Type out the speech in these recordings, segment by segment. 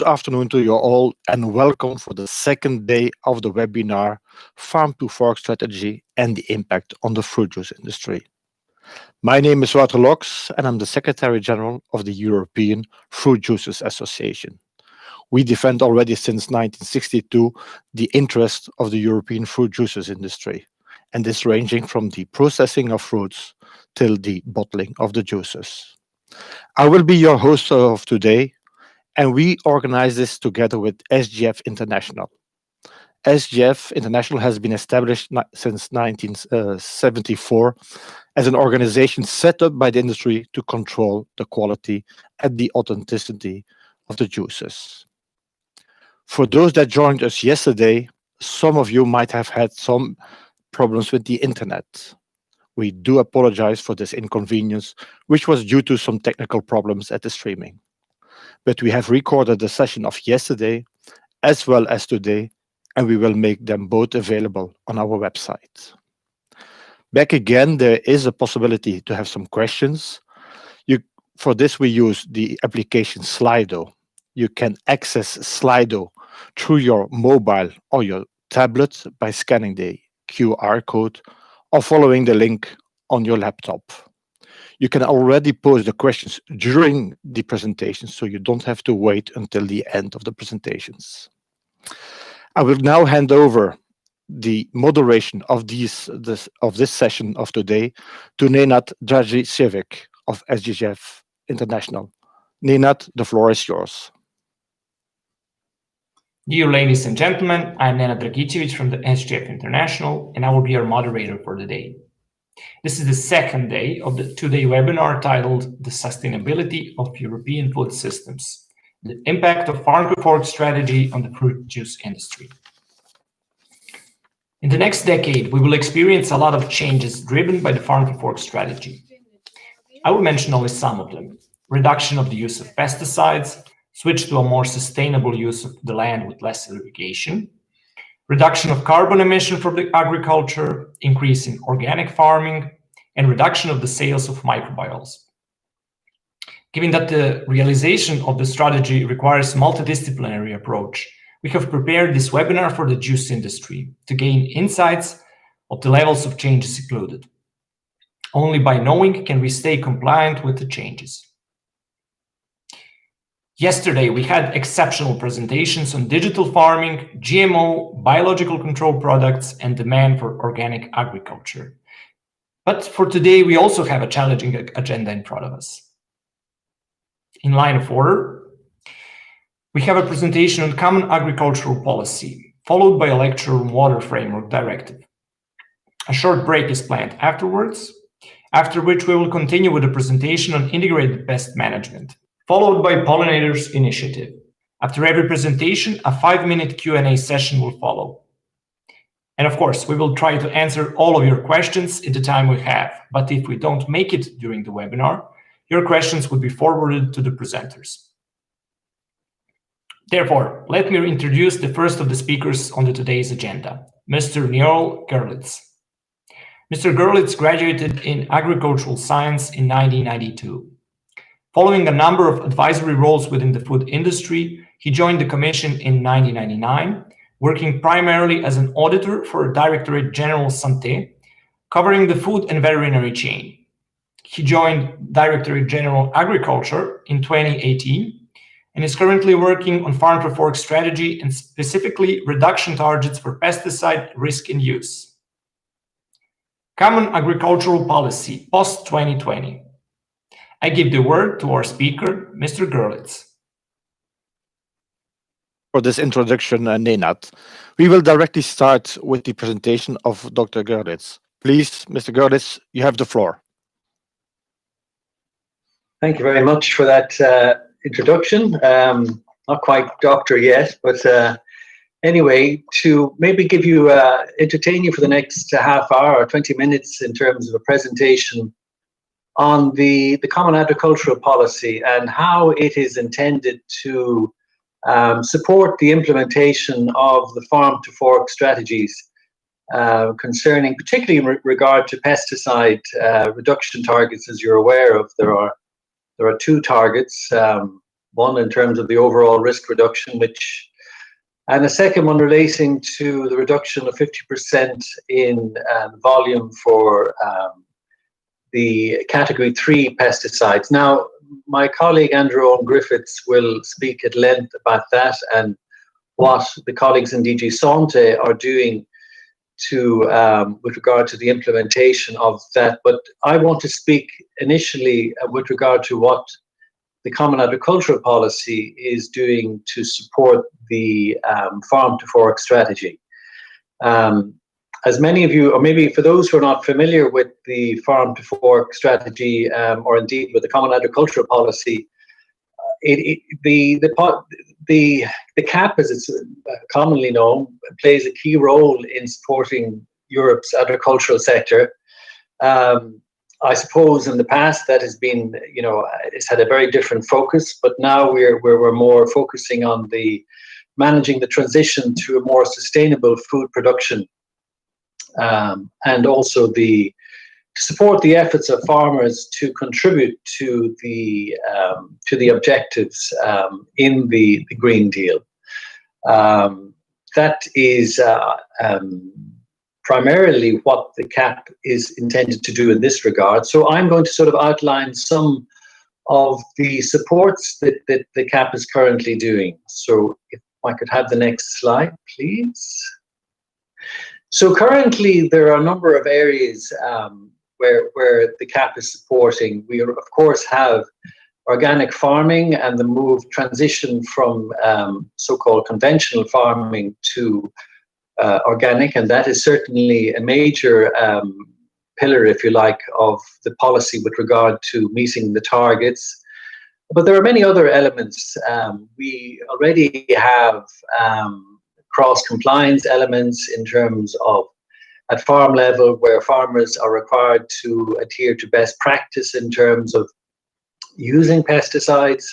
afternoon to you all, and welcome for the second day of the webinar, Farm to Fork Strategy and the Impact on the Fruit Juice Industry. My name is Wouter Loks, and I'm the Secretary General of the European Fruit Juices Association. We defend already since 1962 the interest of the European fruit juices industry, and this ranging from the processing of fruits till the bottling of the juices. I will be your host of today, and we organize this together with SGF International. SGF International has been established since 1974 as an organization set up by the industry to control the quality and the authenticity of the juices. For those that joined us yesterday, some of you might have had some problems with the internet. We do apologize for this inconvenience, which was due to some technical problems at the streaming. But we have recorded the session of yesterday as well as today, and we will make them both available on our website. Back again, there is a possibility to have some questions. For this, we use the application Slido. You can access Slido through your mobile or your tablet by scanning the QR code or following the link on your laptop. You can already pose the questions during the presentation, so you don't have to wait until the end of the presentations. I will now hand over the moderation of this session of today to Nenad Dragicevic of SGF International. Nenad, the floor is yours. Dear ladies and gentlemen, I'm Nenad Dragicevic from the SGF International, and I will be your moderator for the day. This is the second day of the two-day webinar titled The Sustainability of European Food Systems, the Impact of Farm-to-Fork Strategy on the Fruit Juice Industry. In the next decade, we will experience a lot of changes driven by the Farm-to-Fork strategy. I will mention only some of them: reduction of the use of pesticides, switch to a more sustainable use of the land with less irrigation, reduction of carbon emission from the agriculture, increase in organic farming, and reduction of the sales of microbioles. Given that the realization of the strategy requires a multidisciplinary approach, we have prepared this webinar for the juice industry to gain insights of the levels of changes included. Only by knowing can we stay compliant with the changes. Yesterday, we had exceptional presentations on digital farming, GMO, biological control products, and demand for organic agriculture. But for today, we also have a challenging agenda in front of us. In line of order, we have a presentation on Common Agricultural Policy, followed by a lecture on Water Framework Directive. A short break is planned afterwards, after which we will continue with a presentation on Integrated Pest Management, followed by Pollinators Initiative. After every presentation, a 5-minute Q&A session will follow. And of course, we will try to answer all of your questions in the time we have, but if we don't make it during the webinar, your questions will be forwarded to the presenters. Therefore, let me introduce the first of the speakers on today's agenda, Mr. Neol Gerlitz. Mr. Gerlitz graduated in agricultural science in 1992. Following a number of advisory roles within the food industry, he joined the Commission in 1999, working primarily as an auditor for Directorate General Santé, covering the food and veterinary chain. He joined Directorate General Agriculture in 2018 and is currently working on farm-to-fork strategy and specifically reduction targets for pesticide risk in use. Common Agricultural Policy post-2020. I give the word to our speaker, Mr. Gerlitz. For this introduction, Nenad, we will directly start with the presentation of Dr. Gerlitz. Please, Mr. Gerlitz, you have the floor. Thank you very much for that introduction. Not quite doctor yet, but anyway, to maybe give you, entertain you for the next half hour or 20 minutes in terms of a presentation on the Common Agricultural Policy and how it is intended to support the implementation of the farm-to-fork strategies concerning, particularly in regard to pesticide reduction targets. As you're aware of, there are two targets, one in terms of the overall risk reduction, and a second one relating to the reduction of 50% in volume for the category 3 pesticides. Now, my colleague Andrew Owen Griffiths will speak at length about that and what the colleagues in DG Sante are doing to with regard to the implementation of that. But I want to speak initially with regard to what the Common Agricultural Policy is doing to support the farm to fork strategy. As many of you, or maybe for those who are not familiar with the farm to fork strategy, or indeed with the Common Agricultural Policy, the CAP, as it's commonly known, plays a key role in supporting Europe's agricultural sector. I suppose in the past that has been, it's had a very different focus, but now we're more focusing on managing the transition to a more sustainable food production, and also to support the efforts of farmers to contribute to the objectives in the Green Deal. That is primarily what the CAP is intended to do in this regard. So I'm going to sort of outline some of the supports that the CAP is currently doing. So if I could have the next slide, please. So currently there are a number of areas where the CAP is supporting. We, of course, have organic farming and the transition from so-called conventional farming to organic, and that is certainly a major pillar, if you like, of the policy with regard to meeting the targets. But there are many other elements. We already have cross-compliance elements in terms of at farm level, where farmers are required to adhere to best practice in terms of using pesticides.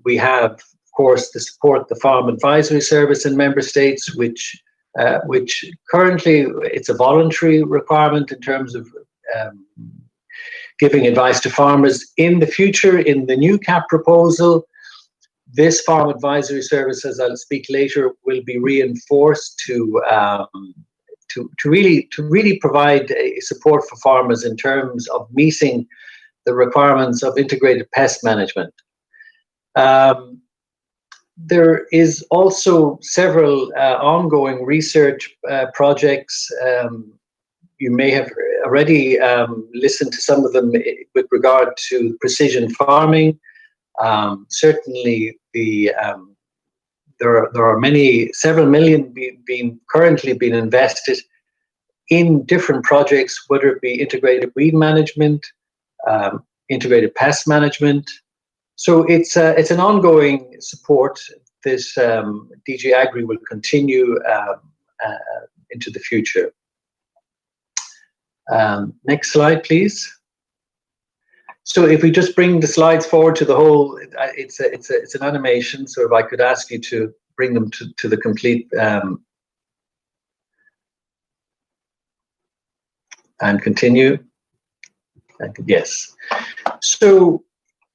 We have, of course, to support the Farm Advisory Service in member states, which currently it's a voluntary requirement in terms of giving advice to farmers. In the future, in the new CAP proposal, this Farm Advisory Service, as I'll speak later, will be reinforced to really provide a support for farmers in terms of meeting the requirements of integrated pest management. There is also several ongoing research projects. You may have already listened to some of them with regard to precision farming. Certainly, there are several million currently being invested in different projects, whether it be integrated weed management, integrated pest management. So it's an ongoing support. This DG Agri will continue into the future. Next slide, please. So if we just bring the slides forward to the whole, it's an animation. So if I could ask you to bring them to the complete and continue. Yes. So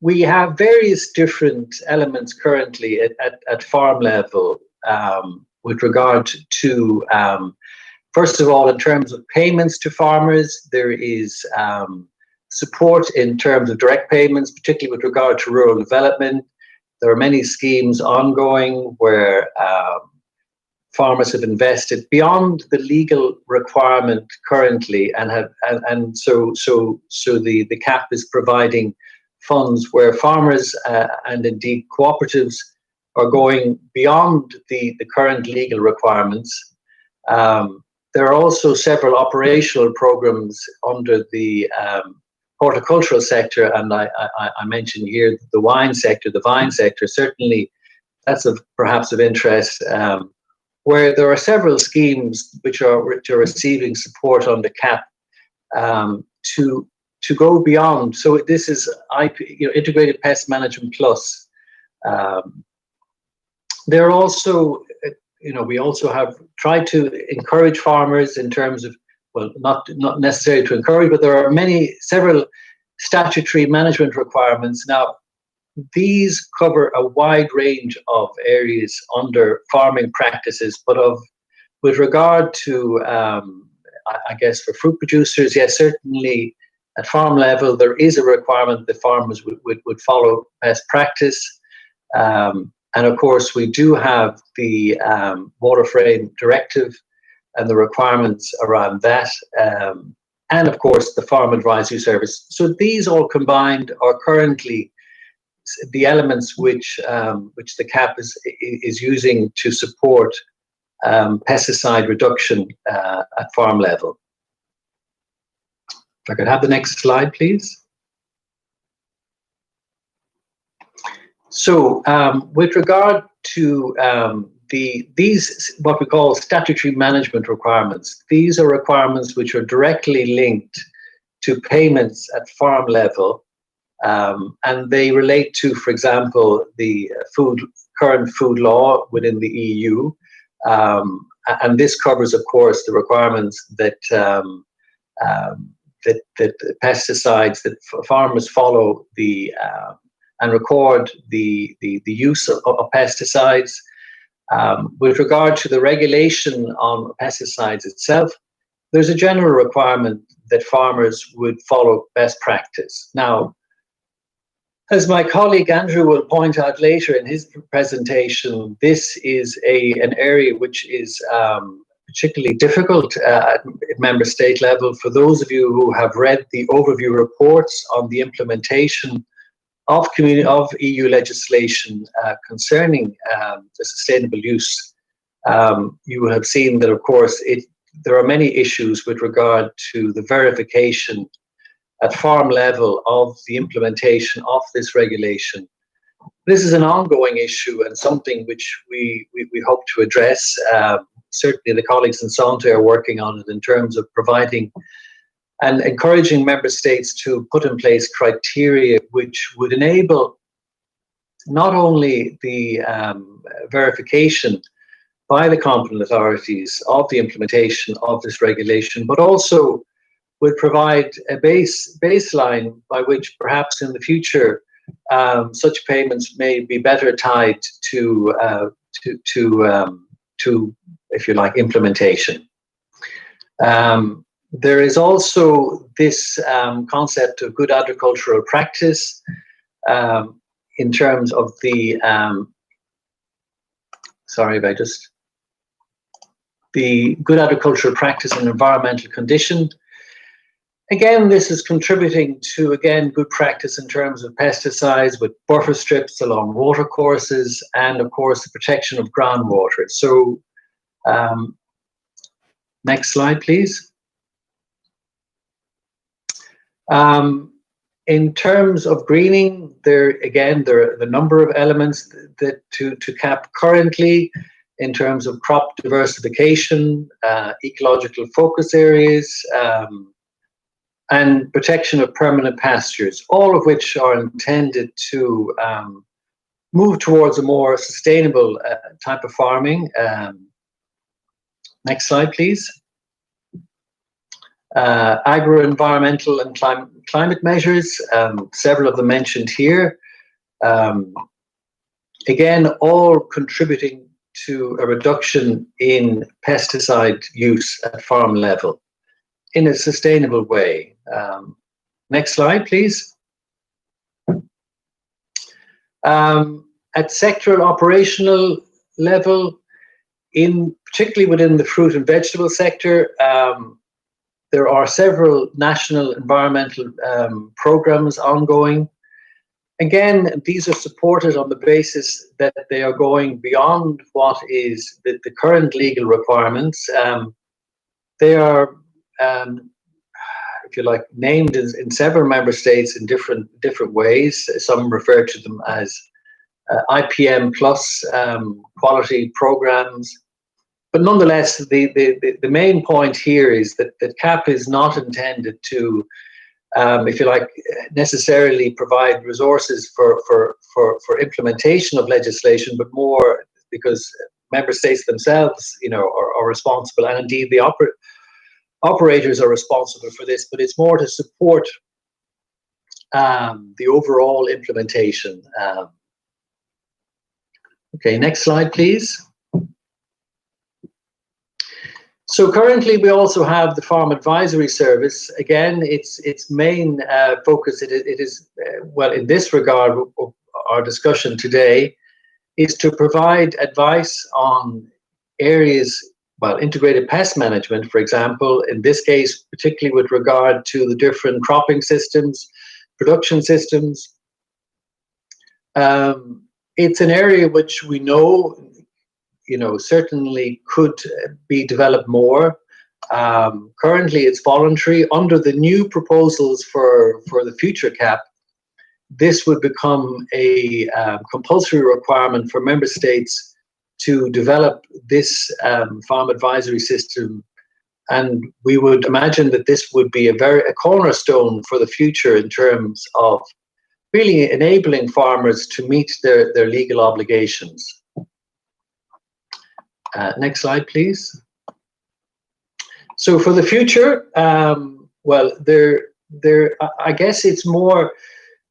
we have various different elements currently at farm level with regard to, first of all, in terms of payments to farmers, there is support in terms of direct payments, particularly with regard to rural development. There are many schemes ongoing where farmers have invested beyond the legal requirement currently, and so the CAP is providing funds where farmers and indeed cooperatives are going beyond the current legal requirements. There are also several operational programs under the horticultural sector, and I mentioned here the wine sector, the vine sector. Certainly, that's perhaps of interest, where there are several schemes which are receiving support on the CAP to go beyond. So this is Integrated Pest Management Plus. There are also, we also have tried to encourage farmers in terms of, well, not necessarily to encourage, but there are several statutory management requirements. Now, these cover a wide range of areas under farming practices, but with regard to, I guess, for fruit producers, yes, certainly at farm level, there is a requirement that farmers would follow best practice. And of course, we do have the Water Frame Directive and the requirements around that. And of course, the Farm Advisory Service. So these all combined are currently the elements which the CAP is using to support pesticide reduction at farm level. If I could have the next slide, please. So with regard to these what we call statutory management requirements, these are requirements which are directly linked to payments at farm level, and they relate to, for example, the current food law within the EU, and this covers, of course, the requirements that that pesticides, that farmers follow the and record the use of pesticides. With regard to the regulation on pesticides itself, there's a general requirement that farmers would follow best practice. Now, as my colleague Andrew will point out later in his presentation, this is an area which is particularly difficult at member state level. For those of you who have read the overview reports on the implementation of EU legislation concerning the sustainable use, you will have seen that, of course, there are many issues with regard to the verification at farm level of the implementation of this regulation. This is an ongoing issue and something which we hope to address. Certainly the colleagues in Sante are working on it in terms of providing and encouraging member states to put in place criteria which would enable not only the verification by the competent authorities of the implementation of this regulation, but also would provide a baseline by which perhaps in the future such payments may be better tied to if you like, implementation. There is also this concept of good agricultural practice in terms of the the good agricultural practice and environmental condition. Again, this is contributing to, again, good practice in terms of pesticides with buffer strips along water courses and, of course, the protection of groundwater. So, next slide, please. In terms of greening, there are the number of elements that to CAP currently in terms of crop diversification, ecological focus areas, and protection of permanent pastures, all of which are intended to move towards a more sustainable type of farming. Next slide, please. Agro-environmental and climate measures, several of them mentioned here. Again, all contributing to a reduction in pesticide use at farm level in a sustainable way. Next slide, please. At sectoral operational level, particularly within the fruit and vegetable sector, there are several national environmental programs ongoing. Again, these are supported on the basis that they are going beyond what is the current legal requirements. They are, if you like, named in several member states in different ways. Some refer to them as IPM plus quality programs. But nonetheless, the main point here is that CAP is not intended to, if you like, necessarily provide resources for implementation of legislation, but more because member states themselves, are responsible, and indeed the operators are responsible for this. But it's more to support the overall implementation. Okay, next slide, please. So currently we also have the Farm Advisory Service. Again, its main focus, it is, well, in this regard, our discussion today is to provide advice on areas, well, integrated pest management, for example, in this case, particularly with regard to the different cropping systems, production systems. It's an area which we know, certainly could be developed more. Currently, it's voluntary. Under the new proposals for the future CAP, this would become a compulsory requirement for member states to develop this farm advisory system. And we would imagine that this would be a cornerstone for the future in terms of really enabling farmers to meet their legal obligations. Next slide, please. So for the future, well, I guess it's more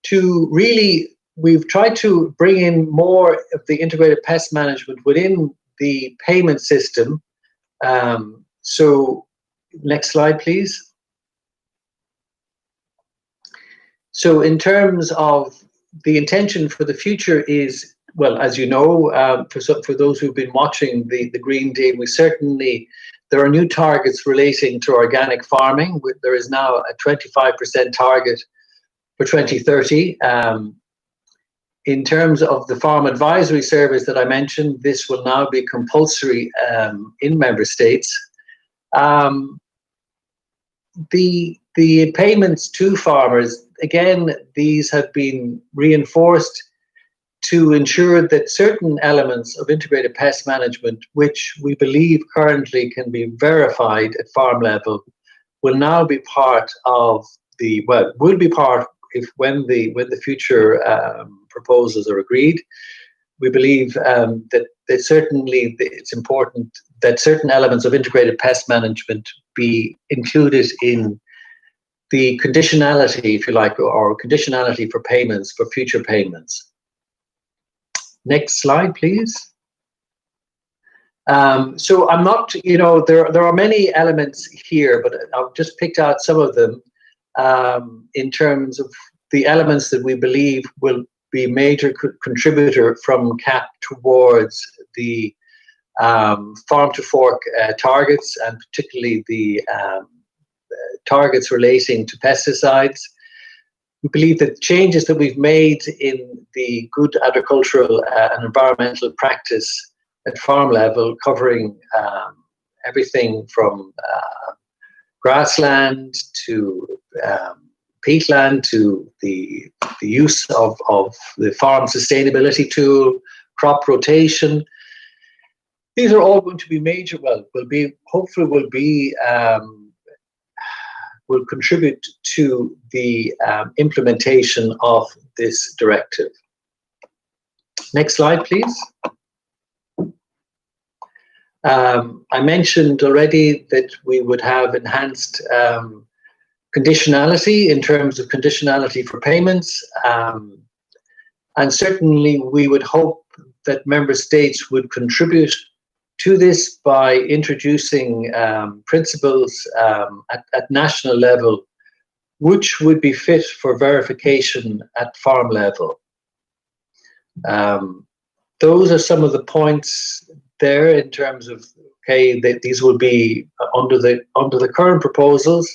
to really, we've tried to bring in more of the integrated pest management within the payment system. So next slide, please. So in terms of the intention for the future is, well, as you know, for those who've been watching the Green Deal, there are new targets relating to organic farming. There is now a 25% target for 2030. In terms of the Farm Advisory Service that I mentioned, this will now be compulsory in member states. The payments to farmers, again, these have been reinforced to ensure that certain elements of integrated pest management, which we believe currently can be verified at farm level, will now be part of will be part when the future proposals are agreed. We believe that certainly it's important that certain elements of integrated pest management be included in the conditionality, if you like, or conditionality for payments, for future payments. Next slide, please. So I'm not, there are many elements here, but I've just picked out some of them in terms of the elements that we believe will be major contributor from CAP towards the farm to fork targets, and particularly the targets relating to pesticides. We believe that changes that we've made in the good agricultural and environmental practice at farm level, covering everything from grassland to peatland to the use of the farm sustainability tool, crop rotation. These are all going to be major, will contribute to the implementation of this directive. Next slide, please. I mentioned already that we would have enhanced conditionality in terms of conditionality for payments. And certainly we would hope that member states would contribute to this by introducing principles at national level, which would be fit for verification at farm level. Those are some of the points there in terms of, okay, these will be under the current proposals.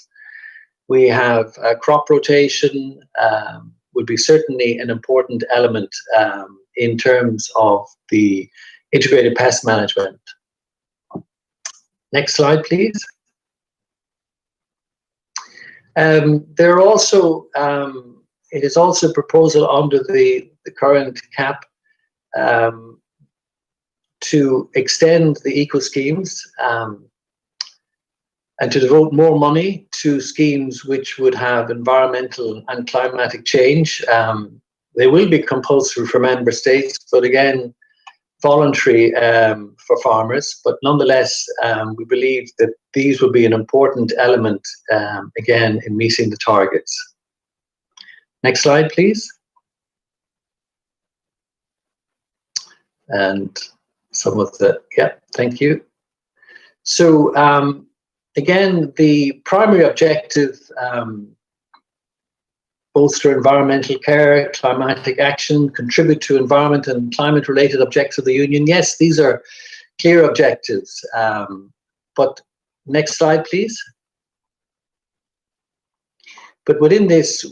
We have crop rotation would be certainly an important element in terms of the integrated pest management. Next slide, please. There are also, it is also a proposal under the current CAP to extend the eco schemes and to devote more money to schemes which would have environmental and climatic change. They will be compulsory for member states, but again, voluntary for farmers. But nonetheless, we believe that these will be an important element, again, in meeting the targets. Next slide, please. And some of the, yeah, thank you. So again, the primary objective, bolster environmental care, climatic action, contribute to environment and climate-related objectives of the Union. Yes, these are clear objectives. But next slide, please. But within this,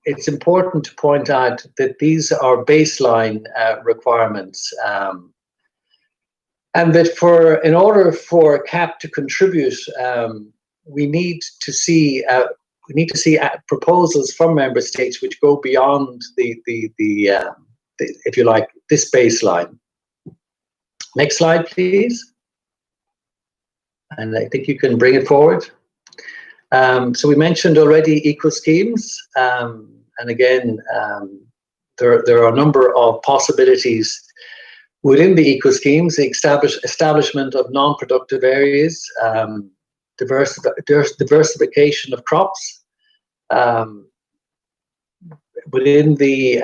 it's important to point out that these are baseline requirements, and that in order for CAP to contribute, we need to see proposals from member states which go beyond the if you like, this baseline. Next slide, please. And I think you can bring it forward. So we mentioned already eco schemes, and again, there are a number of possibilities within the eco schemes. The establishment of non-productive areas, diversification of crops, within the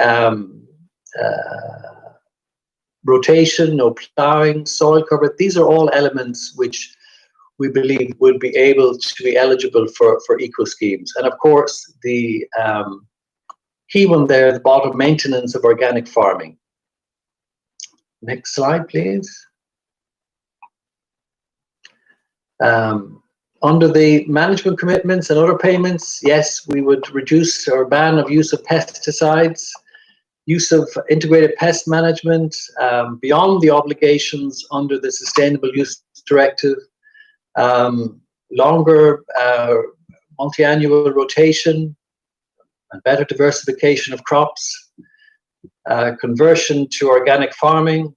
rotation, no ploughing, soil cover. These are all elements which we believe will be able to be eligible for eco schemes. And of course, the key one there at the bottom, maintenance of organic farming. Next slide, please. Under the management commitments and other payments, yes, we would reduce or ban of use of pesticides, use of integrated pest management, beyond the obligations under the Sustainable Use Directive, longer multi-annual rotation and better diversification of crops, conversion to organic farming,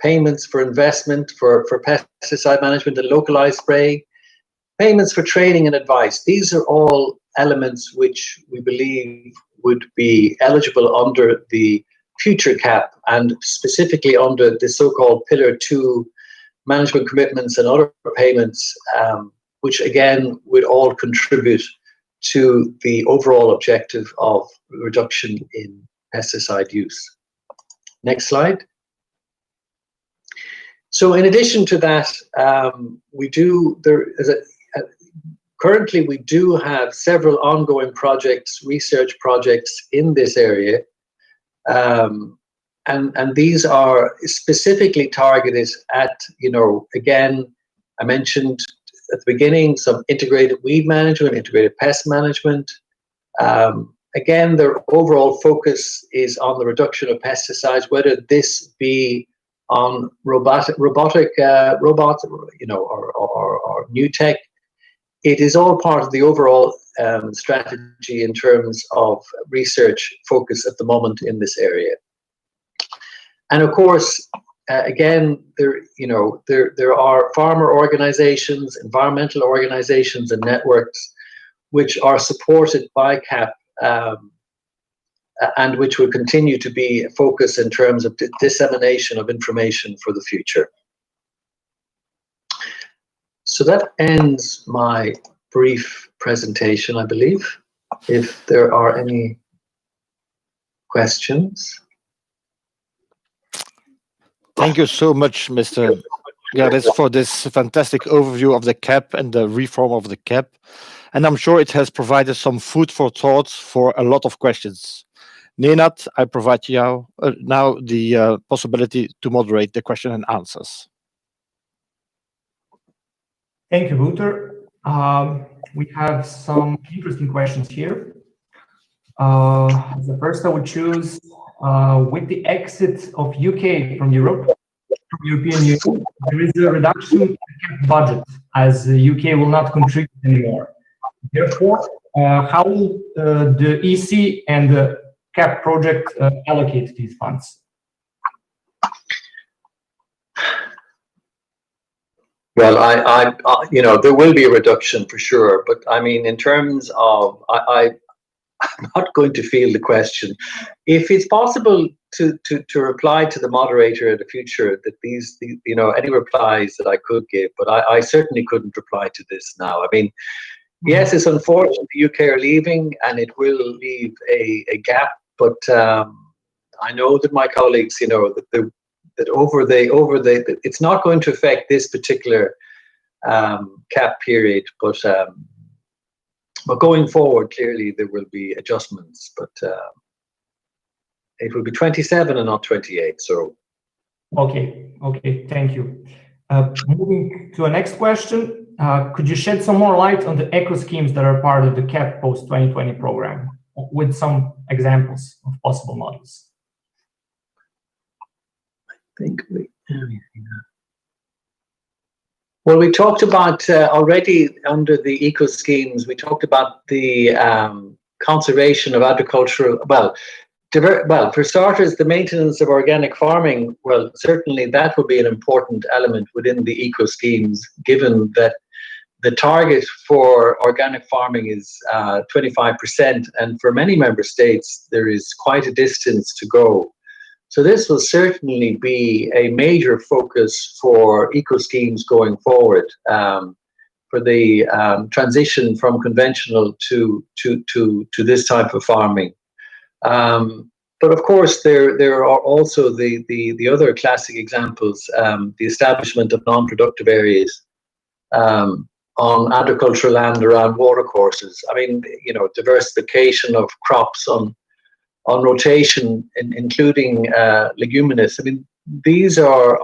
payments for investment for pesticide management and localized spray, payments for training and advice. These are all elements which we believe would be eligible under the future CAP, and specifically under the so-called Pillar 2 management commitments and other payments, which again would all contribute to the overall objective of reduction in pesticide use. Next slide. So in addition to that, currently we do have several ongoing projects, research projects in this area, and these are specifically targeted at, again, I mentioned at the beginning, some integrated weed management, integrated pest management. Again, their overall focus is on the reduction of pesticides, whether this be on robots, or new tech. It is all part of the overall strategy in terms of research focus at the moment in this area. And of course, again, there are farmer organizations, environmental organizations, and networks which are supported by CAP, and which will continue to be a focus in terms of dissemination of information for the future. So that ends my brief presentation, I believe. If there are any questions. Thank you so much, Mr. Garis, for this fantastic overview of the CAP and the reform of the CAP. And I'm sure it has provided some food for thought for a lot of questions. Nenad, I provide you now the possibility to moderate the question and answers. Thank you, Wouter. We have some interesting questions here. The first I would choose, with the exit of UK from Europe, from European Union, there is a reduction in the budget as the UK will not contribute anymore. Therefore, how will the EC and the CAP project allocate these funds? Well, there will be a reduction for sure, but I mean, in terms of, I'm not going to field the question. If it's possible to reply to the moderator in the future, that any replies that I could give, but I certainly couldn't reply to this now. I mean, Yes, it's unfortunate the UK are leaving, and it will leave a gap. But I know that my colleagues, that over the, it's not going to affect this particular cap period, but going forward, clearly there will be adjustments. But it will be 27 and not 28. So. Okay, thank you. Moving to a next question. Could you shed some more light on the eco schemes that are part of the CAP post-2020 program with some examples of possible models? Well, we talked about already under the eco schemes, we talked about the conservation of agricultural, for starters, the maintenance of organic farming, well, certainly that would be an important element within the eco schemes, given that the target for organic farming is 25%, and for many member states, there is quite a distance to go. So this will certainly be a major focus for eco schemes going forward, for the transition from conventional to this type of farming. But of course, there are also the other classic examples, the establishment of non-productive areas on agricultural land around watercourses. I mean, diversification of crops on rotation, including leguminous. I mean, these are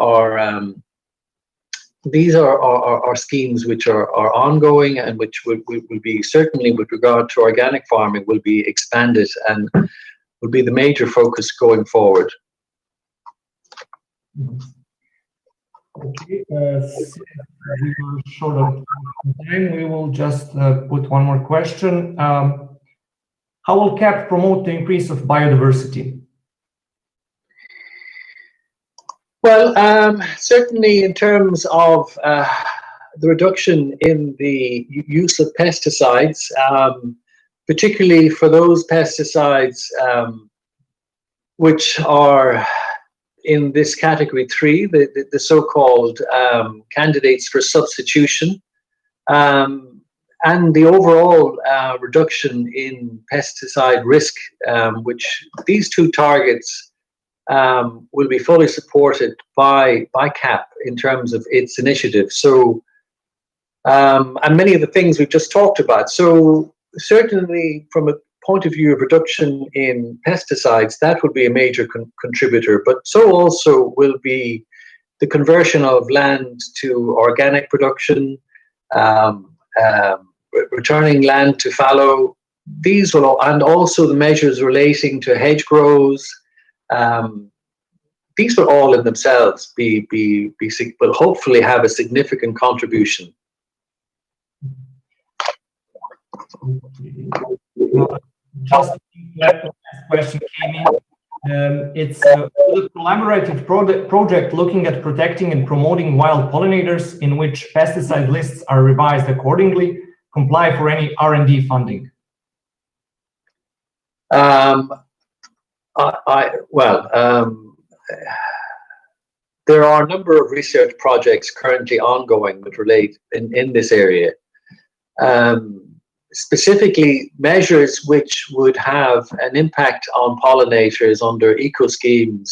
schemes which are ongoing and which will be, certainly with regard to organic farming, will be expanded and will be the major focus going forward. Okay, we are short of time. We will just put one more question. How will CAP promote the increase of biodiversity? Well, certainly in terms of the reduction in the use of pesticides, particularly for those pesticides which are in this category 3, the so-called candidates for substitution, and the overall reduction in pesticide risk, which these two targets will be fully supported by CAP in terms of its initiative. So, and many of the things we've just talked about. So certainly from a point of view of reduction in pesticides, that would be a major contributor, but so also will be the conversion of land to organic production, returning land to fallow. These will, and also the measures relating to hedgerows. These will all in themselves will hopefully have a significant contribution. Just the question came in. It's a collaborative project looking at protecting and promoting wild pollinators, in which pesticide lists are revised accordingly, comply for any R&D funding. There are a number of research projects currently ongoing that relate in this area. Specifically, measures which would have an impact on pollinators under eco schemes,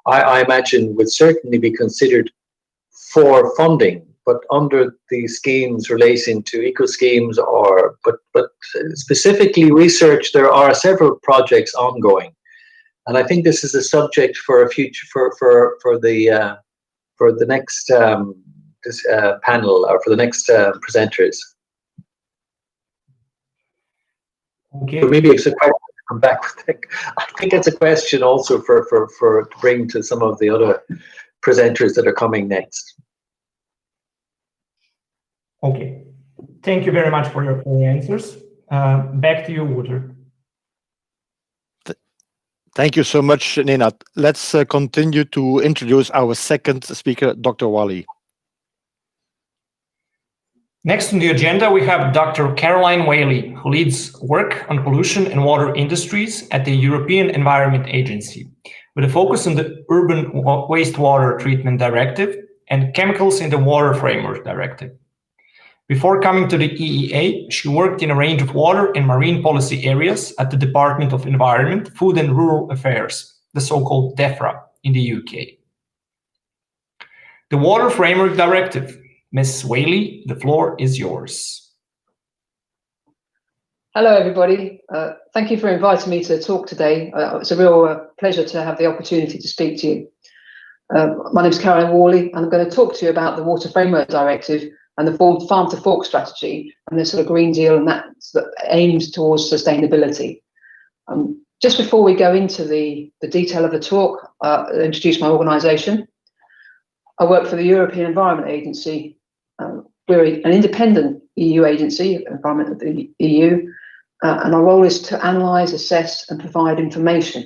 I imagine would certainly be considered for funding, but under the schemes relating to eco schemes, but specifically research, there are several projects ongoing, and I think this is a subject for a future for the next panel, or for the next presenters. Okay. So maybe it's a question to come back with it. I think it's a question also for to bring to some of the other presenters that are coming next. Okay, thank you very much for your answers. Back to you, Wouter. Thank you so much, Nenad. Let's continue to introduce our second speaker, Dr. Wally. Next on the agenda, we have Dr. Caroline Whaley, who leads work on pollution and water industries at the European Environment Agency, with a focus on the Urban Wastewater Treatment Directive and Chemicals in the Water Framework Directive. Before coming to the EEA, she worked in a range of water and marine policy areas at the Department of Environment, Food and Rural Affairs, the so-called DEFRA in the UK. The Water Framework Directive. Ms. Whaley, the floor is yours. Hello, everybody. Thank you for inviting me to talk today. It's a real pleasure to have the opportunity to speak to you. My name is Caroline Worley, and I'm going to talk to you about the Water Framework Directive and the Farm to Fork strategy and the sort of Green Deal and that aims towards sustainability. Just before we go into the detail of the talk, I'll introduce my organisation. I work for the European Environment Agency. We're an independent EU agency, Environment of the EU, and our role is to analyse, assess and provide information.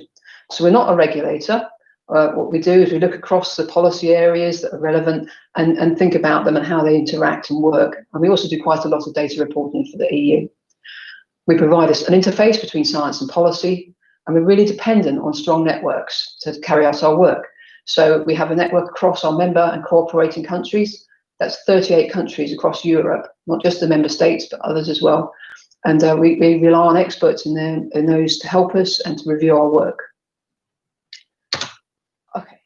So we're not a regulator. What we do is we look across the policy areas that are relevant and think about them and how they interact and work. And we also do quite a lot of data reporting for the EU. We provide an interface between science and policy, and we're really dependent on strong networks to carry out our work. So we have a network across our member and cooperating countries. That's 38 countries across Europe, not just the member states, but others as well. And we rely on experts in those to help us and to review our work. Okay,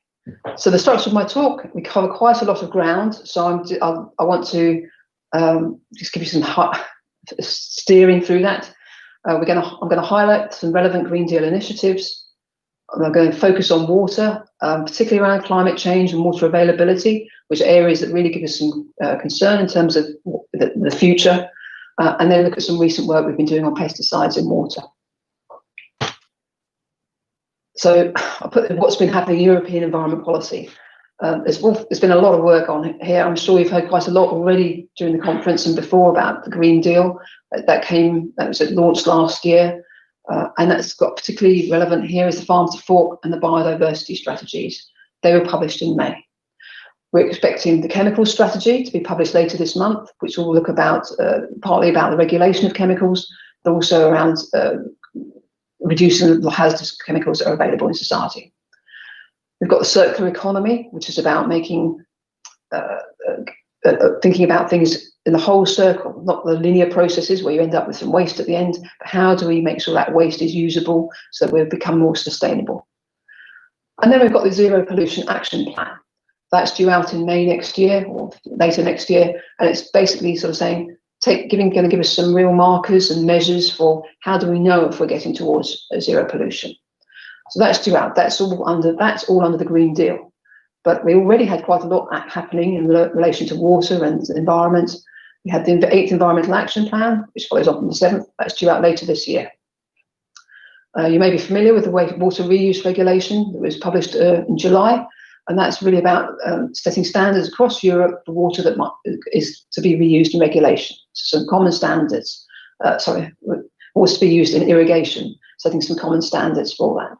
so the structure of my talk, we cover quite a lot of ground. So I want to just give you some steering through that. I'm going to highlight some relevant Green Deal initiatives. I'm going to focus on water, particularly around climate change and water availability, which are areas that really give us some concern in terms of the future, and then look at some recent work we've been doing on pesticides in water. So I'll put what's been happening in European environment policy. There's been a lot of work on here. I'm sure you've heard quite a lot already during the conference and before about the Green Deal that was launched last year. And that's got particularly relevant here is the Farm to Fork and the biodiversity strategies. They were published in May. We're expecting the chemical strategy to be published later this month, which will look about partly about the regulation of chemicals, but also around reducing the hazardous chemicals that are available in society. We've got the circular economy, which is about making thinking about things in the whole circle, not the linear processes where you end up with some waste at the end, but how do we make sure that waste is usable so that we become more sustainable? And then we've got the Zero Pollution Action Plan. That's due out in May next year or later next year, and it's basically sort of saying, going to give us some real markers and measures for how do we know if we're getting towards zero pollution. So that's due out. That's all under the Green Deal. But we already had quite a lot happening in relation to water and environment. We had the 8th Environmental Action Plan, which follows up on the 7th. That's due out later this year. You may be familiar with the water reuse regulation that was published in July, and that's really about setting standards across Europe for water that is to be reused in regulation. So some common standards, water to be used in irrigation, setting some common standards for that.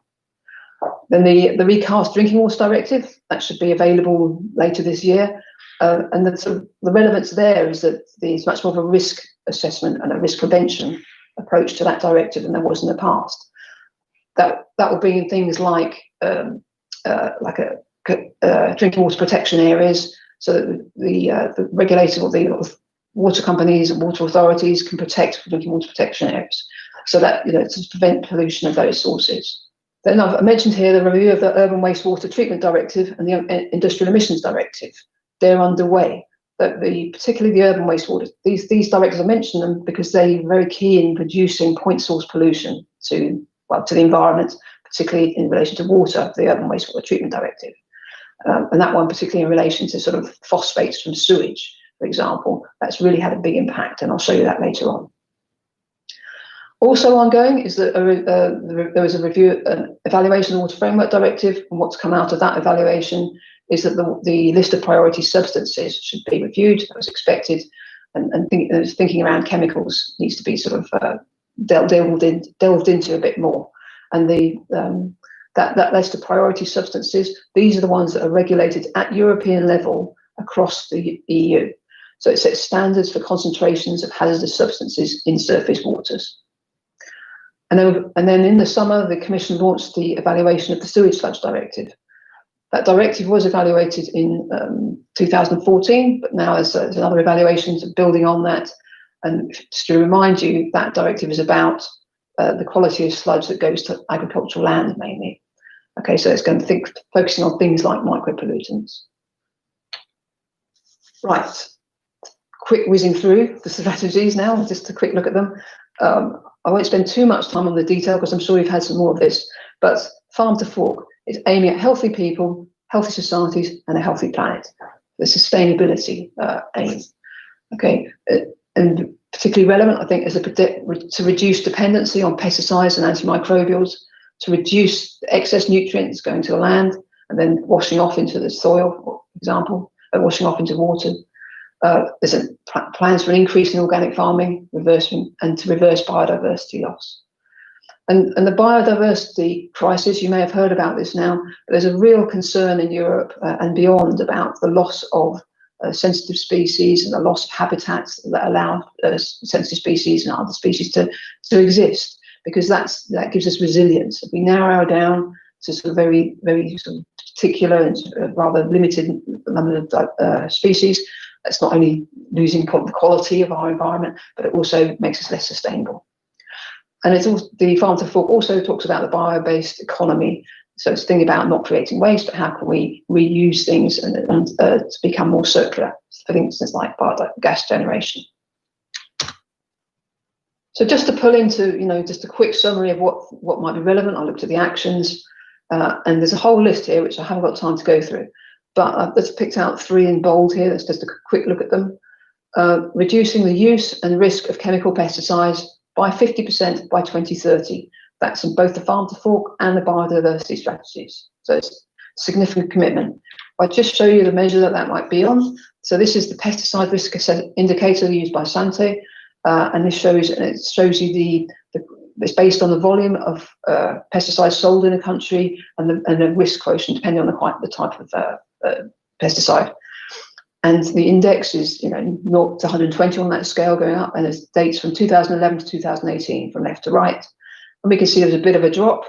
Then the recast Drinking Water Directive, that should be available later this year. And the relevance there is that there's much more of a risk assessment and a risk prevention approach to that directive than there was in the past. That will bring in things like drinking water protection areas, so that the regulators or the water companies and water authorities can protect drinking water protection areas, so that to prevent pollution of those sources. Then I've mentioned here the review of the Urban Wastewater Treatment Directive and the Industrial Emissions Directive. They're underway. Particularly the urban wastewater, these directives, I mentioned them because they're very key in reducing point source pollution to the environment, particularly in relation to water, the Urban Wastewater Treatment Directive. And that one particularly in relation to sort of phosphates from sewage, for example, that's really had a big impact, and I'll show you that later on. Also ongoing is that there was a review, an evaluation of the Water Framework Directive, and what's come out of that evaluation is that the list of priority substances should be reviewed. That was expected, and thinking around chemicals needs to be sort of delved into a bit more. And that list of priority substances, these are the ones that are regulated at European level across the EU. So it sets standards for concentrations of hazardous substances in surface waters. And then in the summer, the Commission launched the evaluation of the Sewage Sludge Directive. That directive was evaluated in 2014, but now there's another evaluations building on that. And just to remind you, that directive is about the quality of sludge that goes to agricultural land mainly. Okay, so it's going to focusing on things like micropollutants. Right, quick whizzing through the strategies now, just a quick look at them. I won't spend too much time on the detail because I'm sure you've had some more of this, but Farm to Fork is aiming at healthy people, healthy societies, and a healthy planet. The sustainability aim. Okay, and particularly relevant, I think, is to reduce dependency on pesticides and antimicrobials, to reduce excess nutrients going to the land and then washing off into the soil, for example, washing off into water. There's plans for an increase in organic farming, and to reverse biodiversity loss. And the biodiversity crisis, you may have heard about this now, but there's a real concern in Europe and beyond about the loss of sensitive species and the loss of habitats that allow sensitive species and other species to exist, because that gives us resilience. If we narrow down to sort of very, very sort of particular and rather limited number of species, that's not only losing the quality of our environment, but it also makes us less sustainable. And it's also, the Farm to Fork also talks about the bio-based economy. So it's thinking about not creating waste, but how can we reuse things and to become more circular, for instance, like gas generation. So just to pull into, just a quick summary of what might be relevant, I looked at the actions, and there's a whole list here, which I haven't got time to go through, but I've just picked out 3 in bold here. That's just a quick look at them. Reducing the use and risk of chemical pesticides by 50% by 2030. That's in both the Farm to Fork and the biodiversity strategies. So it's a significant commitment. I'll just show you the measure that might be on. So this is the pesticide risk indicator used by Sante, and this shows you it's based on the volume of pesticides sold in a country and the risk quotient depending on the type of pesticide. And the index is 0 to 120 on that scale going up, and there's dates from 2011 to 2018 from left to right. And we can see there's a bit of a drop,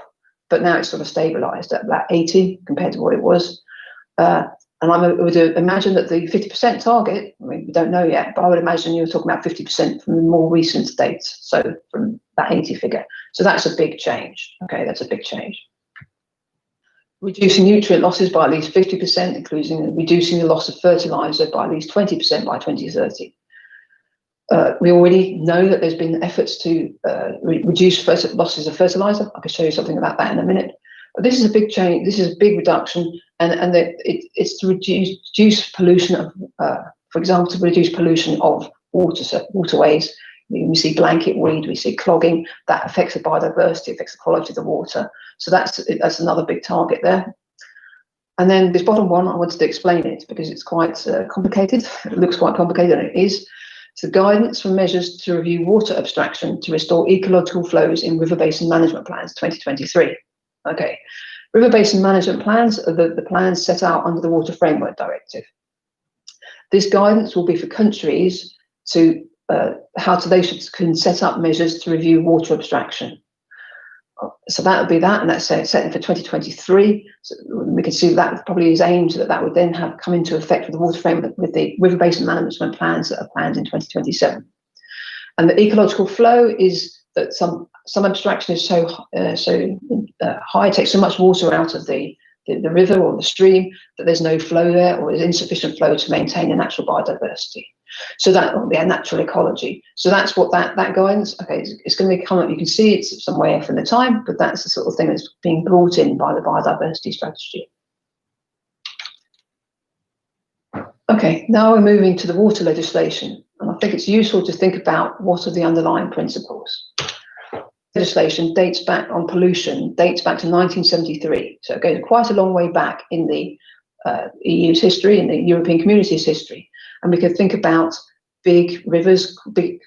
but now it's sort of stabilized at about 80 compared to what it was. And I would imagine that the 50% target, we don't know yet, but I would imagine you're talking about 50% from the more recent dates, so from that 80 figure. So that's a big change. Okay, that's a big change. Reducing nutrient losses by at least 50%, including reducing the loss of fertilizer by at least 20% by 2030. We already know that there's been efforts to reduce losses of fertilizer. I can show you something about that in a minute. But this is a big change. This is a big reduction, and it's to reduce pollution of, for example, to reduce pollution of waterways. We see blanket weed, we see clogging. That affects the biodiversity, affects the quality of the water. So that's another big target there. And then this bottom one, I wanted to explain it because it's quite complicated. It looks quite complicated, and it is. It's the guidance for measures to review water abstraction to restore ecological flows in river basin management plans 2023. Okay, river basin management plans are the plans set out under the Water Framework Directive. This guidance will be for countries to can set up measures to review water abstraction. So that would be that, and that's set for 2023. So we can see that probably is aimed that would then come into effect with the water framework, with the river basin management plans that are planned in 2027. And the ecological flow is that some abstraction is so high, takes so much water out of the river or the stream that there's no flow there, or there's insufficient flow to maintain a natural biodiversity. So that will be a natural ecology. So that's what that guidance, okay, it's going to come up. You can see it's some way off in the time, but that's the sort of thing that's being brought in by the biodiversity strategy. Okay, now we're moving to the water legislation. And I think it's useful to think about what are the underlying principles. Legislation dates back to 1973. So it goes quite a long way back in the EU's history, in the European Community's history. And we could think about big rivers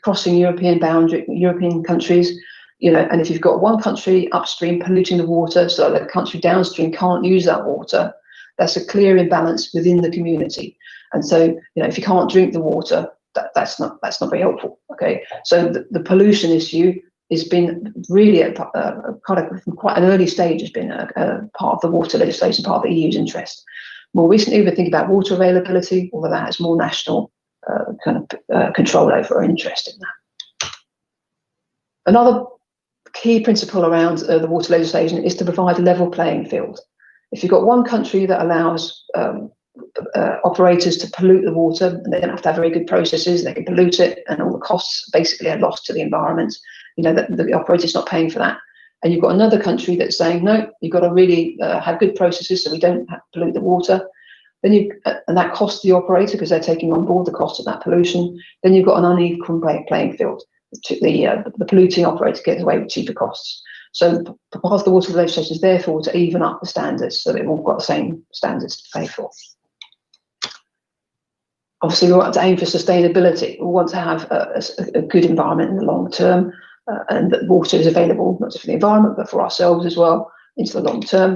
crossing European countries, and if you've got one country upstream polluting the water so that the country downstream can't use that water, that's a clear imbalance within the community. And so, if you can't drink the water, that's not very helpful. Okay, so the pollution issue has been really from quite an early stage has been a part of the water legislation, part of the EU's interest. More recently, we think about water availability, although that has more national control over or interest in that. Another key principle around the water legislation is to provide a level playing field. If you've got one country that allows operators to pollute the water, and they don't have to have very good processes, they can pollute it, and all the costs basically are lost to the environment, that the operator's not paying for that. And you've got another country that's saying, no, you've got to really have good processes so we don't have to pollute the water. Then and that costs the operator because they're taking on board the cost of that pollution. Then you've got an unequal playing field. The polluting operator gets away with cheaper costs. So part of the water legislation is therefore to even up the standards so they've all got the same standards to pay for. Obviously, we want to aim for sustainability. We want to have a good environment in the long term, and that water is available not just for the environment but for ourselves as well into the long term.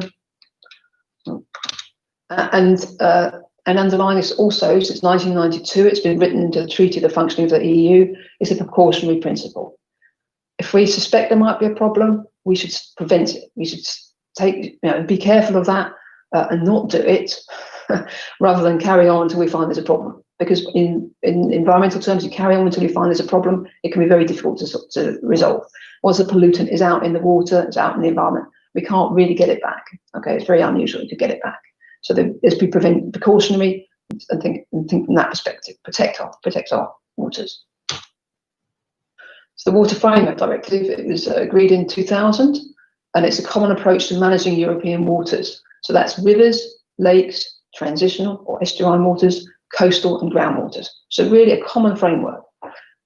And underlying this also, since 1992, it's been written into the Treaty of the Functioning of the EU, is the precautionary principle. If we suspect there might be a problem, we should prevent it. We should be careful of that and not do it rather than carry on until we find there's a problem. Because in environmental terms, you carry on until you find there's a problem, it can be very difficult to resolve. Once the pollutant is out in the water, it's out in the environment, we can't really get it back. Okay, it's very unusual to get it back. So there's precautionary and think from that perspective, protect our waters. So the Water Framework Directive, it was agreed in 2000, and it's a common approach to managing European waters. So that's rivers, lakes, transitional or estuarine waters, coastal and groundwaters. So really a common framework.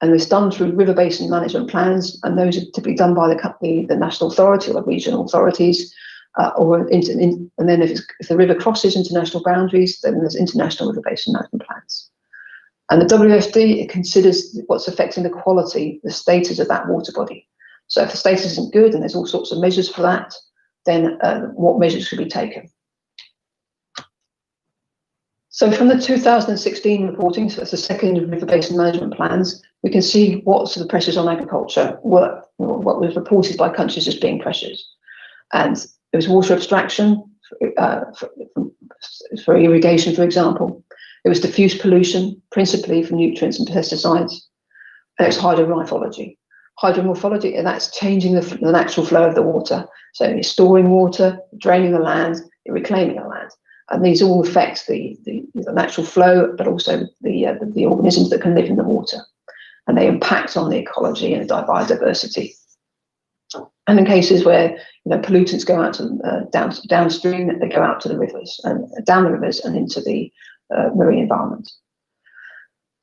And it's done through river basin management plans, and those are typically done by the national authority or the regional authorities. And then if the river crosses international boundaries, then there's international river basin management plans. And the WFD, it considers what's affecting the quality, the status of that water body. So if the status isn't good, and there's all sorts of measures for that, then what measures should be taken? So from the 2016 reporting, so that's the second river basin management plans, we can see what sort of pressures on agriculture were, what was reported by countries as being pressures. And it was water abstraction for irrigation, for example. It was diffuse pollution, principally from nutrients and pesticides. And it's hydromorphology. Hydromorphology, and that's changing the natural flow of the water. So it's storing water, draining the land, reclaiming the land. And these all affect the natural flow, but also the organisms that can live in the water. And they impact on the ecology and the biodiversity. And in cases where pollutants go out to downstream, they go out to the rivers and down the rivers and into the marine environment.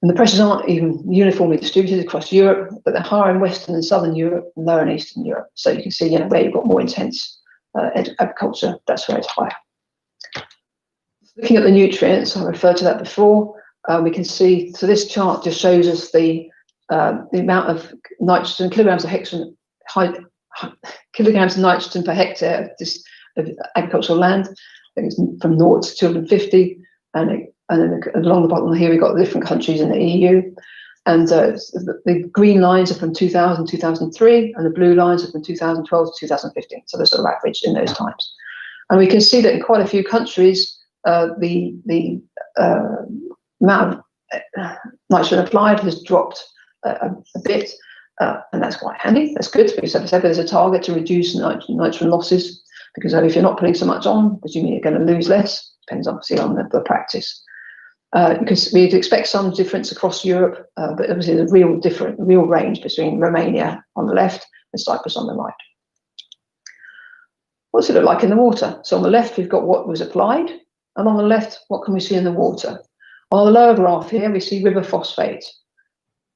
And the pressures aren't even uniformly distributed across Europe, but they're higher in Western and Southern Europe and lower in Eastern Europe. So you can see where you've got more intense agriculture, that's where it's higher. Looking at the nutrients, I referred to that before, we can see, so this chart just shows us the amount of nitrogen, kilograms of nitrogen per hectare of agricultural land. I think it's from 0 to 250, and then along the bottom here we've got the different countries in the EU. And the green lines are from 2000 to 2003, and the blue lines are from 2012 to 2015. So they're sort of averaged in those times. And we can see that in quite a few countries, the amount of nitrogen applied has dropped a bit, and that's quite handy. That's good because, as I said, there's a target to reduce nitrogen losses, because if you're not putting so much on, presumably you're going to lose less. Depends obviously on the practice. Because we'd expect some difference across Europe, but obviously there's a real range between Romania on the left and Cyprus on the right. What's it look like in the water? So on the left, we've got what was applied, and on the left, what can we see in the water? On the lower graph here, we see river phosphate.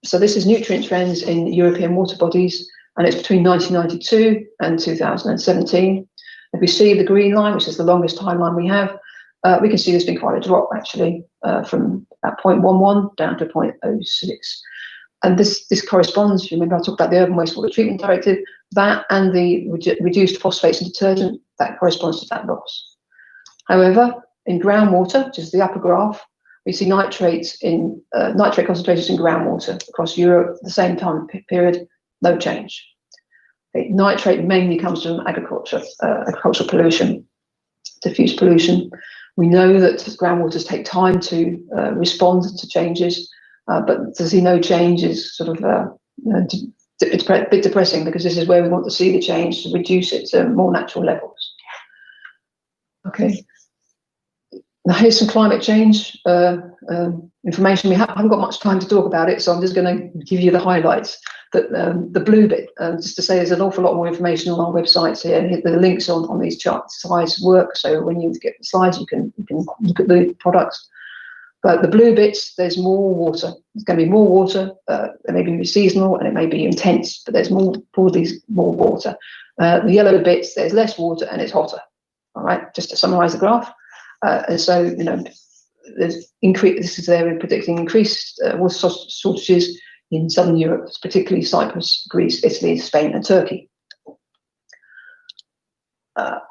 So this is nutrient trends in European water bodies, and it's between 1992 and 2017. If we see the green line, which is the longest timeline we have, we can see there's been quite a drop actually from about 0.11 down to 0.06. And this corresponds, you remember I talked about the Urban Wastewater Treatment Directive, that and the reduced phosphates in detergent, that corresponds to that loss. However, in groundwater, which is the upper graph, we see nitrate concentrations in groundwater across Europe at the same time period, no change. Nitrate mainly comes from agricultural pollution, diffuse pollution. We know that groundwaters take time to respond to changes, but to see no change is sort of it's a bit depressing, because this is where we want to see the change, to reduce it to more natural levels. Okay. Now here's some climate change information. We haven't got much time to talk about it, so I'm just going to give you the highlights. But the blue bit, just to say, there's an awful lot more information on our websites here. Hit the links on these charts. Slides work, so when you get the slides, you can look at the products. But the blue bits, there's more water. There's going to be more water. It may be seasonal and it may be intense, but there's more water. The yellow bits, there's less water and it's hotter. All right, just to summarise the graph. And so, there's this is there in predicting increased water shortages in southern Europe, particularly Cyprus, Greece, Italy, Spain, and Turkey.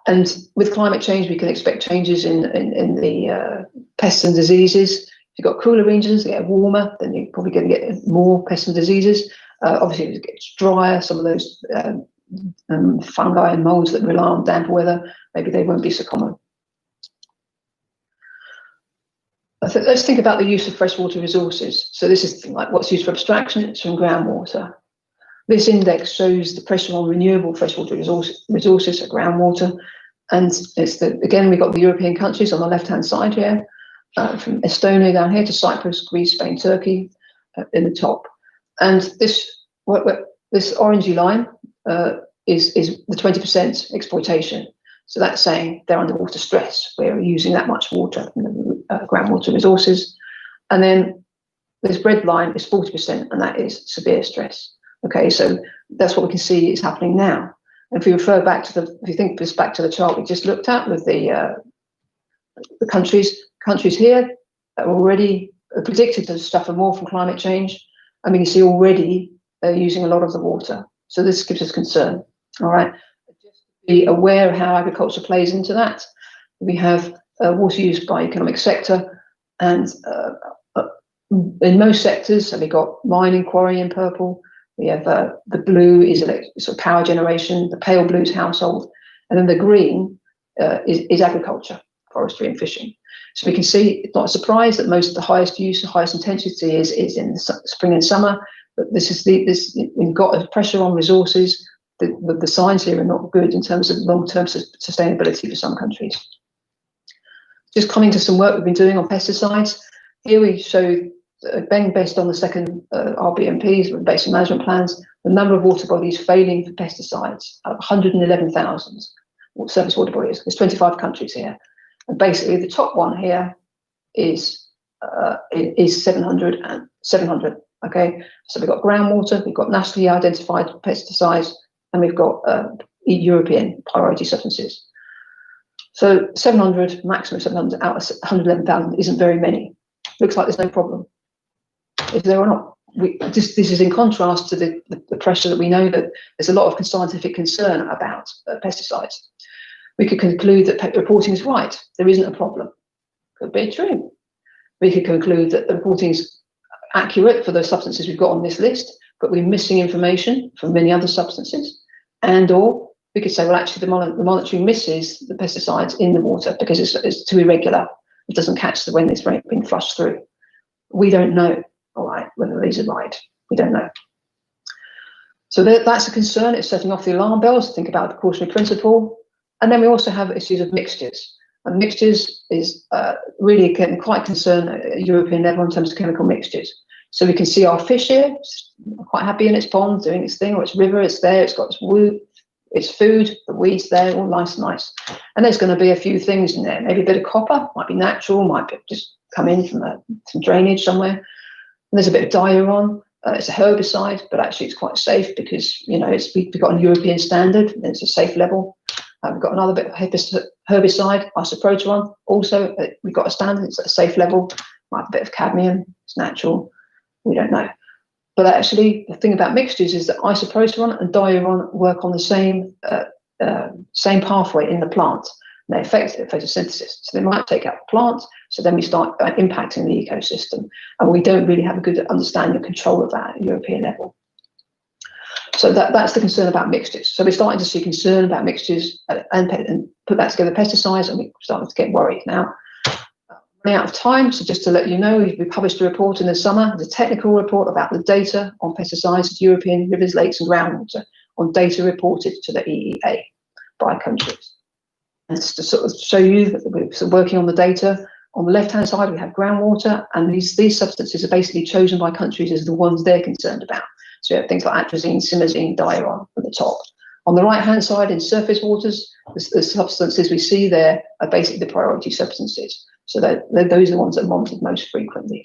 And with climate change, we can expect changes in the pests and diseases. If you've got cooler regions that get warmer, then you're probably going to get more pests and diseases. Obviously, if it gets drier, some of those fungi and molds that rely on damp weather, maybe they won't be so common. Let's think about the use of freshwater resources. So this is like what's used for abstraction. It's from groundwater. This index shows the pressure on renewable freshwater resources for groundwater. And it's again, we've got the European countries on the left-hand side here, from Estonia down here to Cyprus, Greece, Spain, Turkey in the top. And this orangey line is the 20% exploitation. So that's saying they're under water stress. We're using that much water from the groundwater resources. And then this red line is 40%, and that is severe stress. Okay, so that's what we can see is happening now. And if you refer back to if you think this back to the chart we just looked at with the countries here that were already predicted to suffer more from climate change. I mean, you see already they're using a lot of the water. So this gives us concern. All right. Be aware of how agriculture plays into that. We have water use by economic sector, and in most sectors, so we've got mining, quarry in purple. We have the blue is sort of power generation, the pale blue is household, and then the green is agriculture, forestry, and fishing. So we can see it's not a surprise that most of the highest use, the highest intensity is in the spring and summer. But we've got a pressure on resources. The signs here are not good in terms of long-term sustainability for some countries. Just coming to some work we've been doing on pesticides. Here we show, based on the second RBMPs, Basin Management Plans, the number of water bodies failing for pesticides, 111,000 surface water bodies. There's 25 countries here. And basically the top one here is 700. Okay, so we've got groundwater, we've got nationally identified pesticides, and we've got European priority substances. So 700, maximum 700 out of 111,000 isn't very many. Looks like there's no problem. Is there or not? This is in contrast to the pressure that we know that there's a lot of scientific concern about pesticides. We could conclude that reporting is right. There isn't a problem. Could be true. We could conclude that the reporting is accurate for the substances we've got on this list, but we're missing information from many other substances. And or we could say, well, actually, the monitoring misses the pesticides in the water because it's too irregular. It doesn't catch when it's being flushed through. We don't know, all right, whether these are right. We don't know. So that's a concern. It's setting off the alarm bells. Think about the precautionary principle. And then we also have issues of mixtures. And mixtures is really quite concerned at European level in terms of chemical mixtures. So we can see our fish here, quite happy in its pond, doing its thing, or its river, it's there, it's got its food, the weeds there, all nice. And there's going to be a few things in there. Maybe a bit of copper, might be natural, might be just come in from some drainage somewhere. And there's a bit of diuron. It's a herbicide, but actually it's quite safe because, we've got a European standard, and it's a safe level. We've got another bit of herbicide, isoproteron. Also, we've got a standard, it's at a safe level. Might have a bit of cadmium, it's natural. We don't know. But actually, the thing about mixtures is that isoproteron and diuron work on the same pathway in the plant. And they affect photosynthesis. So they might take out the plant, so then we start impacting the ecosystem. And we don't really have a good understanding of control of that at European level. So that's the concern about mixtures. So we're starting to see concern about mixtures and put that together pesticides, and we're starting to get worried now. Running out of time, so just to let you know, we published a report in the summer, the technical report about the data on pesticides, European rivers, lakes, and groundwater, on data reported to the EEA by countries. And it's to sort of show you that we're working on the data. On the left-hand side, we have groundwater, and these substances are basically chosen by countries as the ones they're concerned about. So you have things like atrazine, simazine, diaron at the top. On the right-hand side, in surface waters, the substances we see there are basically the priority substances. So those are the ones that are monitored most frequently.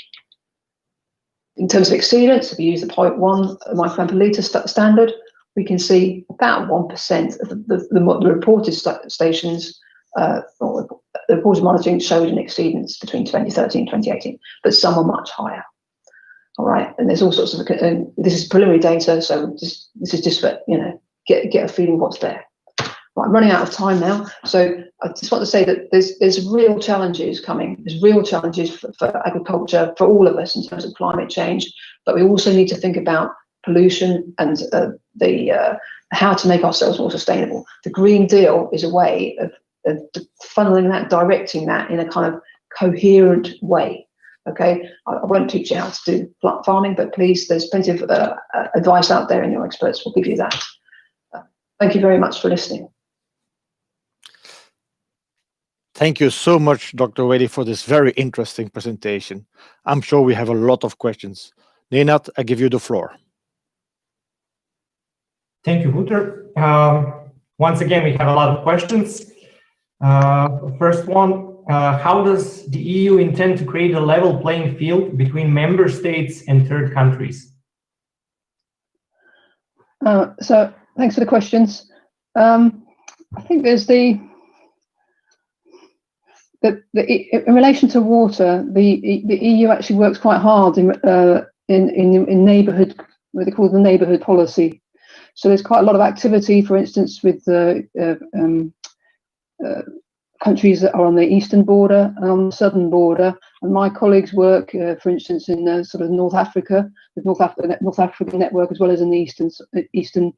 In terms of exceedance, if we use the 0.1 microgram per litre standard, we can see about 1% of the reported stations, or the reported monitoring showed an exceedance between 2013 and 2018, but some are much higher. All right, and there's all sorts of, this is preliminary data, so this is just for, get a feeling of what's there. Right, I'm running out of time now, so I just want to say that there's real challenges coming. There's real challenges for agriculture, for all of us in terms of climate change, but we also need to think about pollution and how to make ourselves more sustainable. The Green Deal is a way of funneling that, directing that in a kind of coherent way. Okay, I won't teach you how to do plant farming, but please, there's plenty of advice out there, and your experts will give you that. Thank you very much for listening. Thank you so much, Dr. Wadey, for this very interesting presentation. I'm sure we have a lot of questions. Nenad, I give you the floor. Thank you, Wouter. Once again, we have a lot of questions. First one, how does the EU intend to create a level playing field between member states and third countries? So thanks for the questions. I think there's in relation to water, the EU actually works quite hard in neighbourhood, what they call the neighbourhood policy. So there's quite a lot of activity, for instance, with the countries that are on the eastern border and on the southern border. And my colleagues work, for instance, in sort of North Africa, the North African network, as well as in the eastern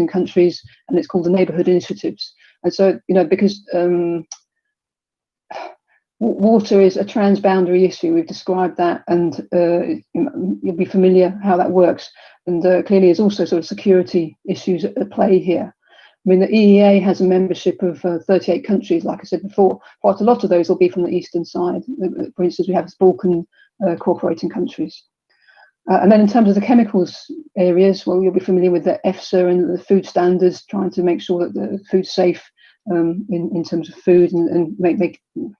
countries, and it's called the Neighbourhood Initiatives. And so, because water is a transboundary issue, we've described that, and you'll be familiar how that works. And clearly, there's also sort of security issues at play here. I mean, the EEA has a membership of 38 countries, like I said before. Quite a lot of those will be from the eastern side. For instance, we have Balkan cooperating countries. And then in terms of the chemicals areas, well, you'll be familiar with the EFSA and the food standards, trying to make sure that the food's safe in terms of food, and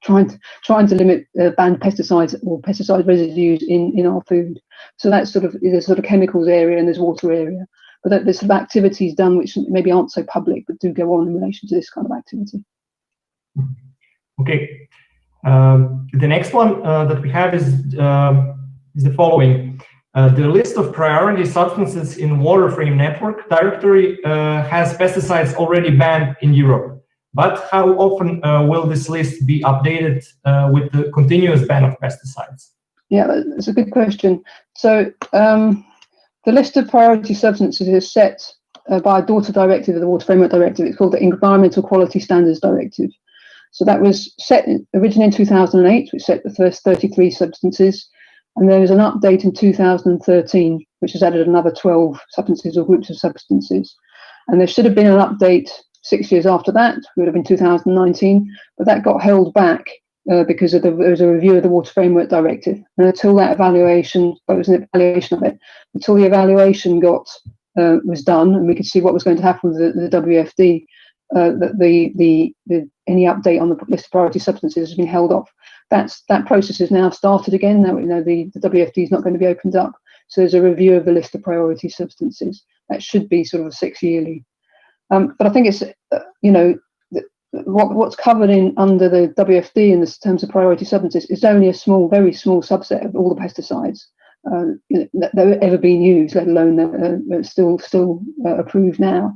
trying to limit banned pesticides or pesticide residues in our food. So that's there's sort of chemicals area and there's water area. But there's some activities done which maybe aren't so public, but do go on in relation to this kind of activity. Okay. The next one that we have is the following. The list of priority substances in Water Frame Network directory has pesticides already banned in Europe. But how often will this list be updated with the continuous ban of pesticides? Yeah, that's a good question. So the list of priority substances is set by a daughter directive of the Water Framework Directive. It's called the Environmental Quality Standards Directive. So that was set originally in 2008, which set the first 33 substances. And there was an update in 2013, which has added another 12 substances or groups of substances. And there should have been an update 6 years after that, it would have been 2019, but that got held back because there was a review of the Water Framework Directive. And until that evaluation, it was an evaluation of it, until the evaluation was done and we could see what was going to happen with the WFD, any update on the list of priority substances has been held off. That process has now started again. Now the WFD is not going to be opened up. So there's a review of the list of priority substances. That should be sort of 6 yearly. But I think it's, what's covered under the WFD in the terms of priority substances is only a very small subset of all the pesticides that have ever been used, let alone that are still approved now.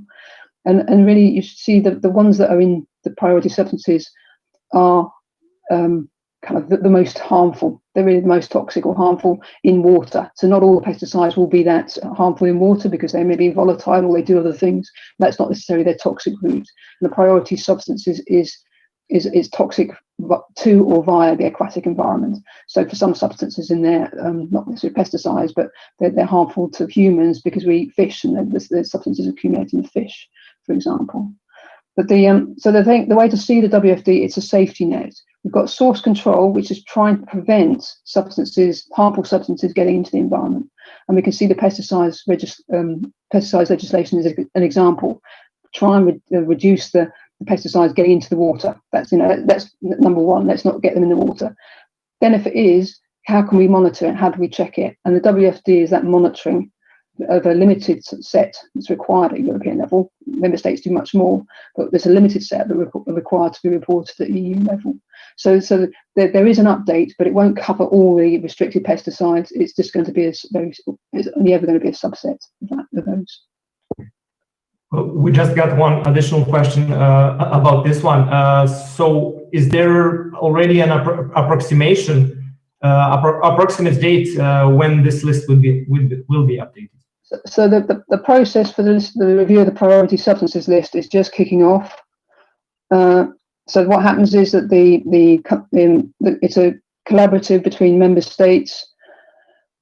And really, you should see that the ones that are in the priority substances are kind of the most harmful. They're really the most toxic or harmful in water. So not all the pesticides will be that harmful in water because they may be volatile or they do other things. That's not necessarily their toxic route. And the priority substance is toxic to or via the aquatic environment. So for some substances in there, not necessarily pesticides, but they're harmful to humans because we eat fish and the substances accumulate in the fish, for example. But the way to see the WFD, it's a safety net. We've got source control, which is trying to prevent harmful substances getting into the environment. And we can see the pesticides legislation is an example. Try and reduce the pesticides getting into the water. That's number one. Let's not get them in the water. Benefit is, how can we monitor it? How do we check it? And the WFD is that monitoring of a limited set that's required at European level. Member states do much more, but there's a limited set that are required to be reported at EU level. So there is an update, but it won't cover all the restricted pesticides. It's just going to be it's only ever going to be a subset of those. We just got one additional question about this one. So is there already an approximate date when this list will be updated? So the process for the review of the priority substances list is just kicking off. So what happens is that it's a collaborative between member states.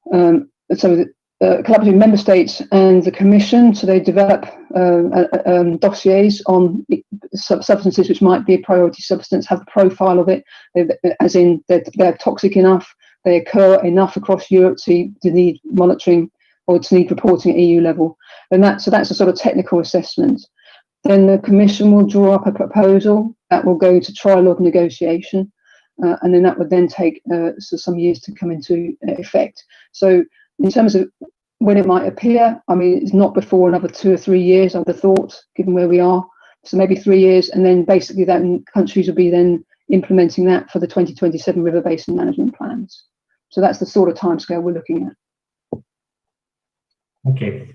Collaborative member states and the Commission. So they develop dossiers on substances which might be a priority substance, have the profile of it, as in they're toxic enough, they occur enough across Europe to need monitoring or to need reporting at EU level. And that's a sort of technical assessment. Then the Commission will draw up a proposal that will go to trilogue negotiation, and then that would then take some years to come into effect. So in terms of when it might appear, I mean, it's not before another 2 or 3 years, I would have thought, given where we are. So maybe 3 years, and then basically then countries will be then implementing that for the 2027 river basin management plans. So that's the sort of timescale we're looking at. Okay,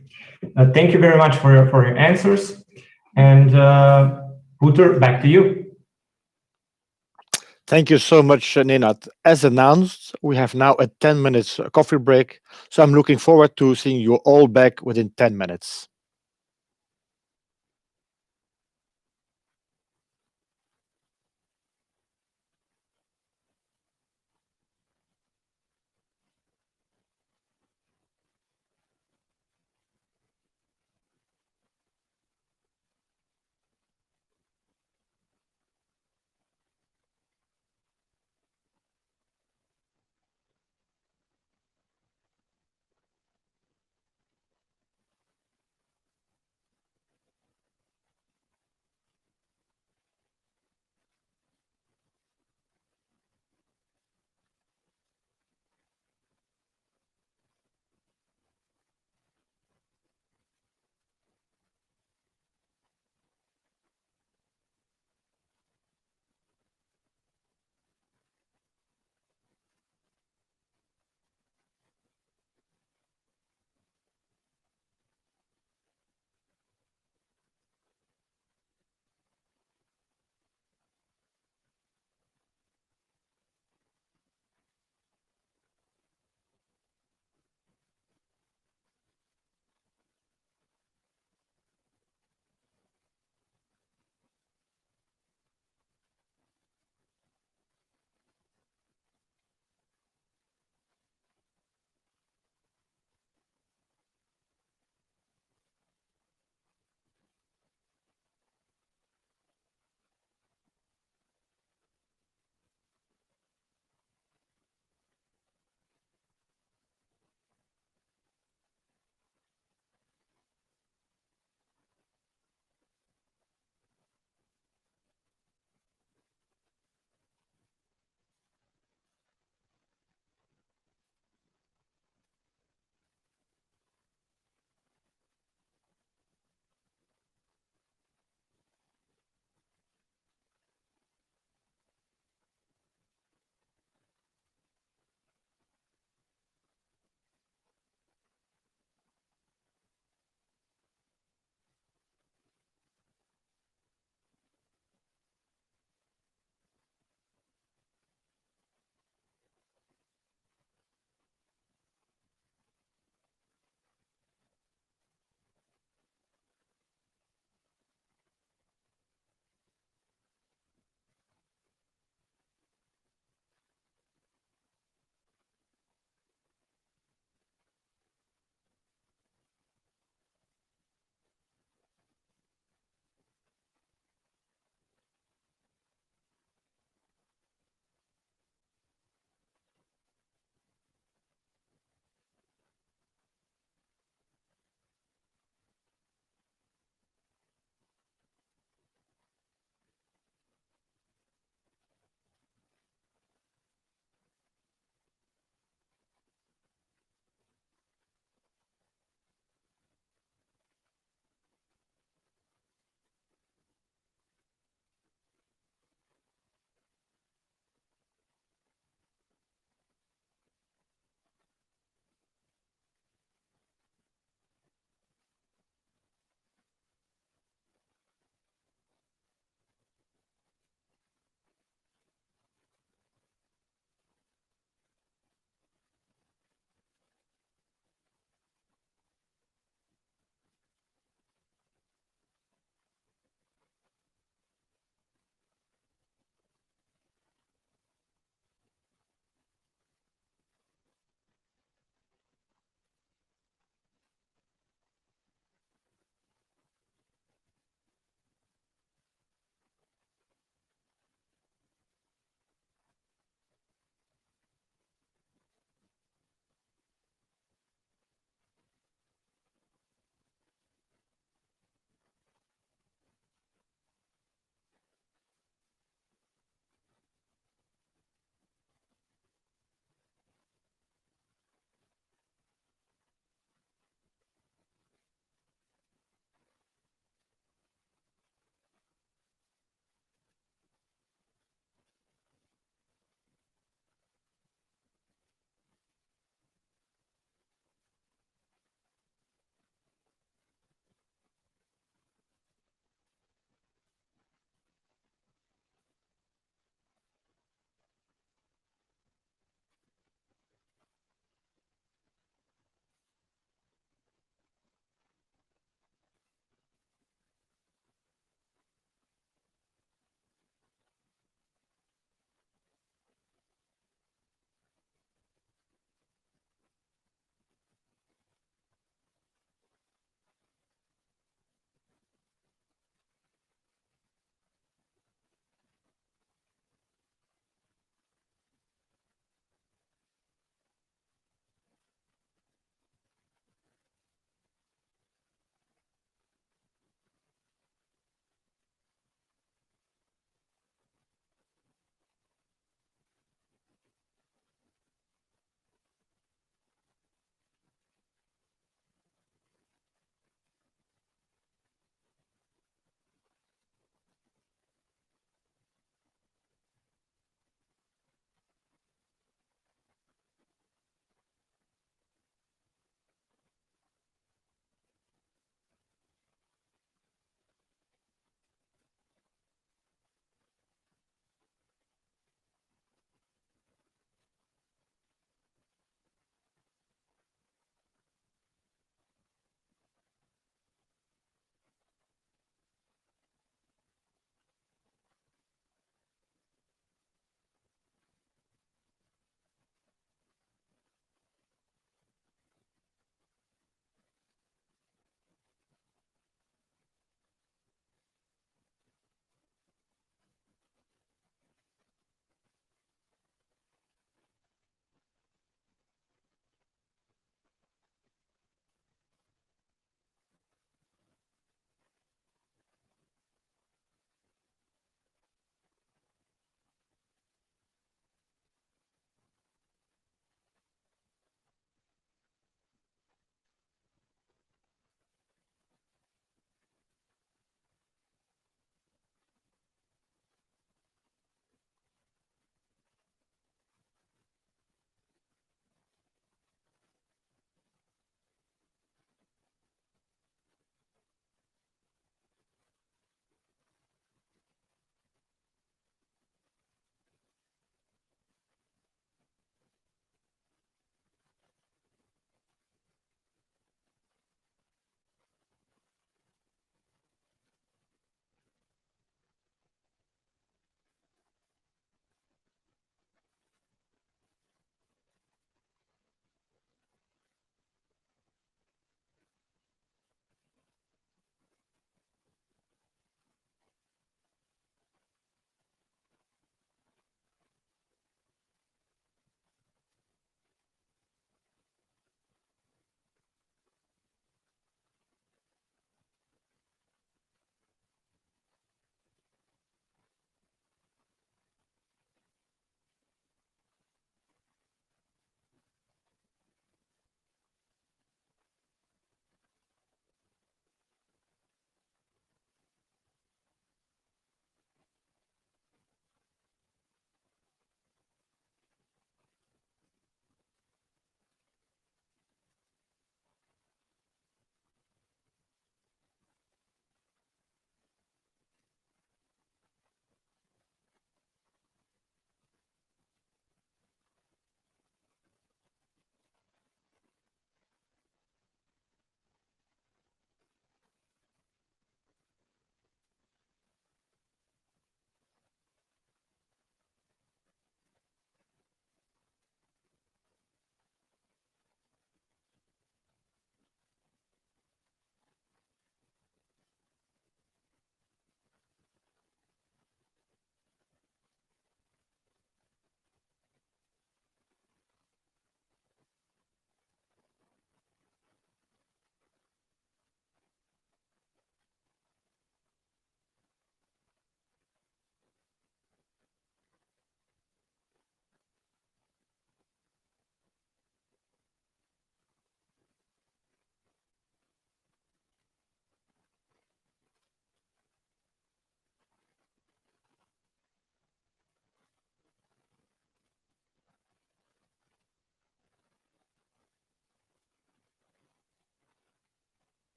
thank you very much for your answers. And Wouter, back to you. Thank you so much, Nenad. As announced, we have now a 10 minutes coffee break, so I'm looking forward to seeing you all back within 10 minutes.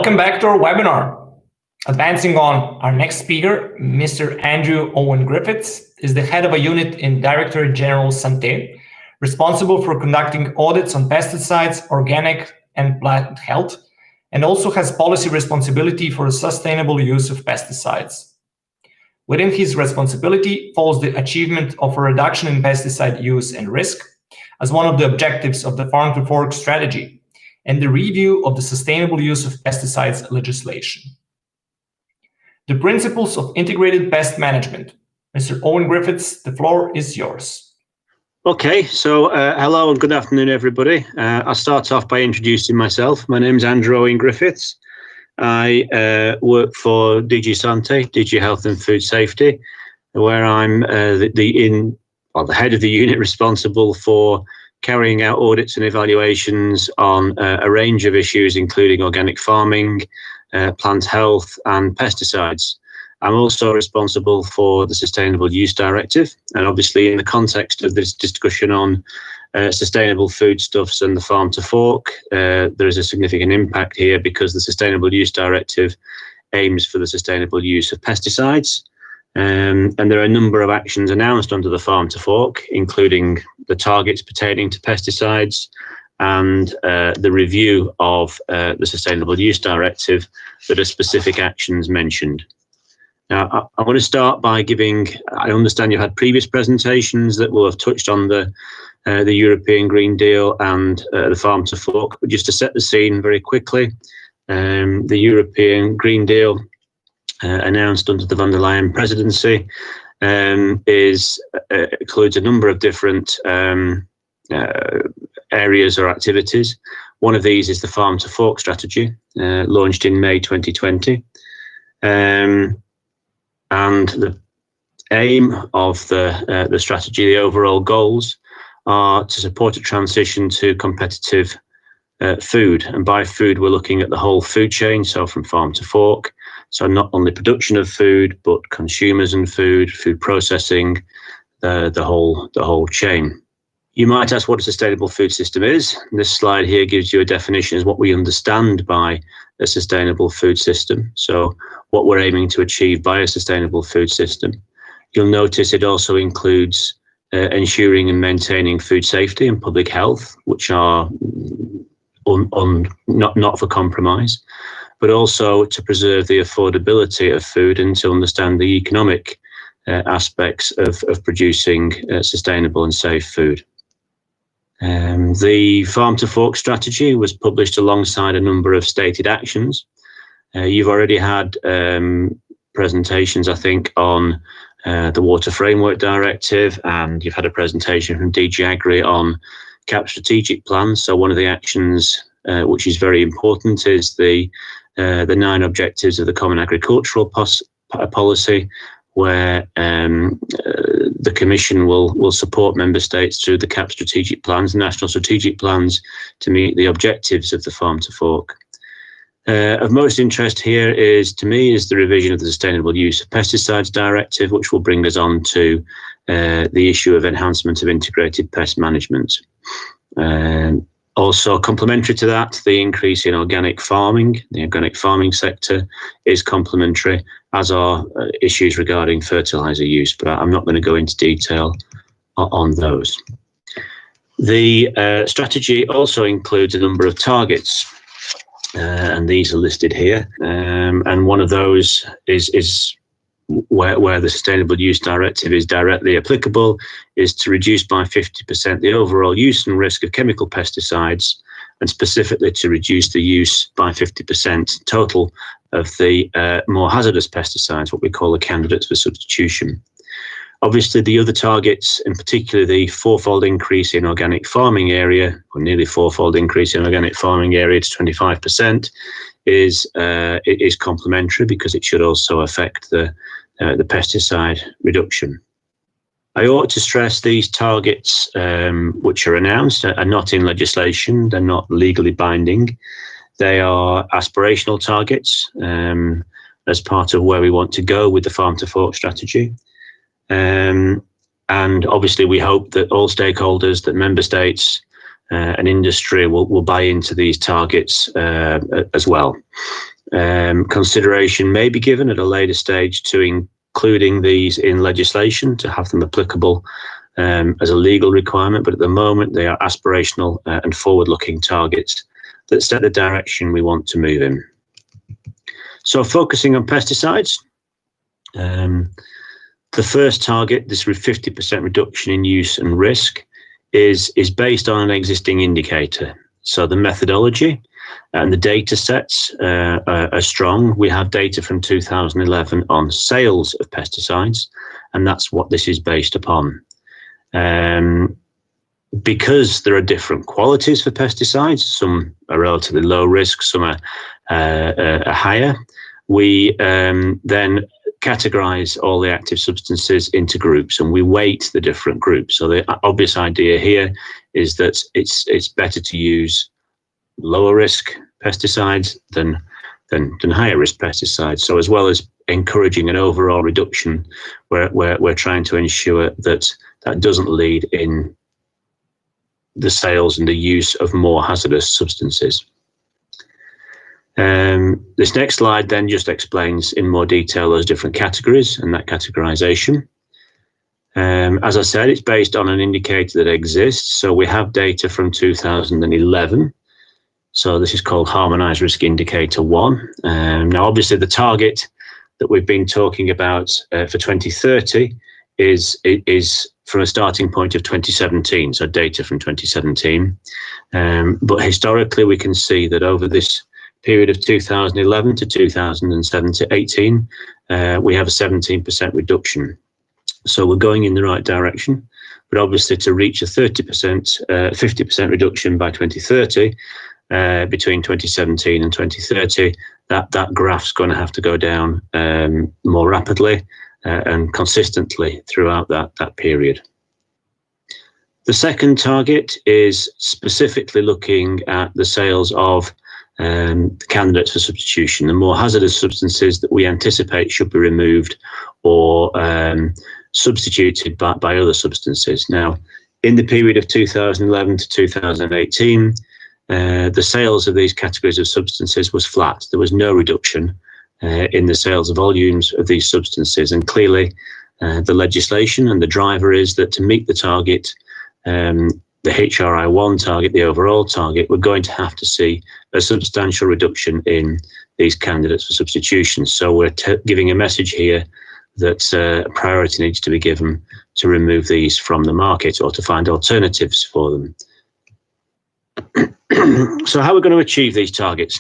Welcome back to our webinar. Advancing on, our next speaker, Mr. Andrew Owen Griffiths, is the head of a unit in Directorate General Santé, responsible for conducting audits on pesticides, organic and plant health, and also has policy responsibility for sustainable use of pesticides. Within his responsibility falls the achievement of a reduction in pesticide use and risk as one of the objectives of the Farm to Fork strategy, and the review of the sustainable use of pesticides legislation. The principles of integrated pest management. Mr. Owen Griffiths, the floor is yours. Okay, so hello and good afternoon, everybody. I'll start off by introducing myself. My name is Andrew Owen Griffiths. I work for DG Santé, DG Health and Food Safety, where I'm the head of the unit responsible for carrying out audits and evaluations on a range of issues, including organic farming, plant health and pesticides. I'm also responsible for the Sustainable Use Directive, and obviously in the context of this discussion on sustainable foodstuffs and the Farm to Fork, there is a significant impact here because the Sustainable Use Directive aims for the sustainable use of pesticides. And there are a number of actions announced under the Farm to Fork, including the targets pertaining to pesticides and the review of the Sustainable Use Directive that are specific actions mentioned. Now, I want to start by I understand you had previous presentations that will have touched on the European Green Deal and the Farm to Fork, but just to set the scene very quickly, the European Green Deal announced under the von der Leyen presidency includes a number of different areas or activities. One of these is the Farm to Fork strategy, launched in May 2020. And the aim of the strategy, the overall goals, are to support a transition to competitive food. And by food, we're looking at the whole food chain, so from farm to fork. So not only production of food, but consumers and food processing, the whole chain. You might ask what a sustainable food system is. This slide here gives you a definition of what we understand by a sustainable food system. So what we're aiming to achieve by a sustainable food system. You'll notice it also includes ensuring and maintaining food safety and public health, which are not for compromise, but also to preserve the affordability of food and to understand the economic aspects of producing sustainable and safe food. The Farm to Fork strategy was published alongside a number of stated actions. You've already had presentations, I think, on the Water Framework Directive, and you've had a presentation from DG Agri on CAP strategic plans. So one of the actions which is very important is the 9 objectives of the Common Agricultural Policy, where the Commission will support Member States through the CAP strategic plans, national strategic plans, to meet the objectives of the Farm to Fork. Of most interest here is the revision of the Sustainable Use of Pesticides Directive, which will bring us on to the issue of enhancement of integrated pest management. Also complementary to that, the increase in organic farming, the organic farming sector is complementary, as are issues regarding fertilizer use, but I'm not going to go into detail on those. The strategy also includes a number of targets, and these are listed here. And one of those is where the Sustainable Use Directive is directly applicable, is to reduce by 50% the overall use and risk of chemical pesticides, and specifically to reduce the use by 50% total of the more hazardous pesticides, what we call the candidates for substitution. Obviously, the other targets, in particular the 4-fold increase in organic farming area, or nearly 4-fold increase in organic farming area to 25%, is complementary because it should also affect the pesticide reduction. I ought to stress these targets, which are announced, are not in legislation. They're not legally binding. They are aspirational targets as part of where we want to go with the Farm to Fork strategy. And obviously, we hope that all stakeholders, that member states, and industry will buy into these targets as well. Consideration may be given at a later stage to including these in legislation to have them applicable as a legal requirement, but at the moment they are aspirational and forward-looking targets that set the direction we want to move in. So focusing on pesticides, the first target, this 50% reduction in use and risk, is based on an existing indicator. So the methodology and the data sets are strong. We have data from 2011 on sales of pesticides, and that's what this is based upon. Because there are different qualities for pesticides, some are relatively low risk, some are higher, we then categorize all the active substances into groups, and we weight the different groups. So the obvious idea here is that it's better to use lower risk pesticides than higher risk pesticides. So as well as encouraging an overall reduction, we're trying to ensure that doesn't lead in the sales and the use of more hazardous substances. This next slide then just explains in more detail those different categories and that categorization. As I said, it's based on an indicator that exists. So we have data from 2011. So this is called Harmonized Risk Indicator 1. Now, obviously, the target that we've been talking about for 2030 is from a starting point of 2017, so data from 2017. But historically, we can see that over this period of 2011 to 2018, we have a 17% reduction. So we're going in the right direction. But obviously, to reach a 50% reduction by 2030, between 2017 and 2030, that graph's going to have to go down more rapidly and consistently throughout that period. The second target is specifically looking at the sales of candidates for substitution, the more hazardous substances that we anticipate should be removed or substituted by other substances. Now, in the period of 2011 to 2018, the sales of these categories of substances was flat. There was no reduction in the sales volumes of these substances. And clearly, the legislation and the driver is that to meet the target, the HRI1 target, the overall target, we're going to have to see a substantial reduction in these candidates for substitution. So we're giving a message here that priority needs to be given to remove these from the market or to find alternatives for them. So how are we going to achieve these targets?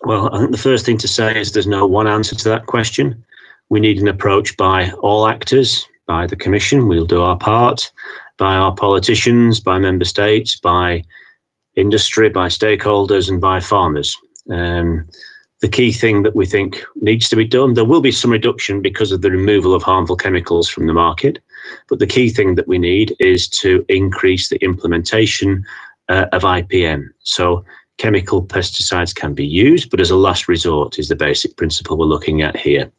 Well, I think the first thing to say is there's no one answer to that question. We need an approach by all actors, by the Commission, we'll do our part, by our politicians, by member states, by industry, by stakeholders, and by farmers. The key thing that we think needs to be done, there will be some reduction because of the removal of harmful chemicals from the market, but the key thing that we need is to increase the implementation of IPM. So chemical pesticides can be used, but as a last resort is the basic principle we're looking at here.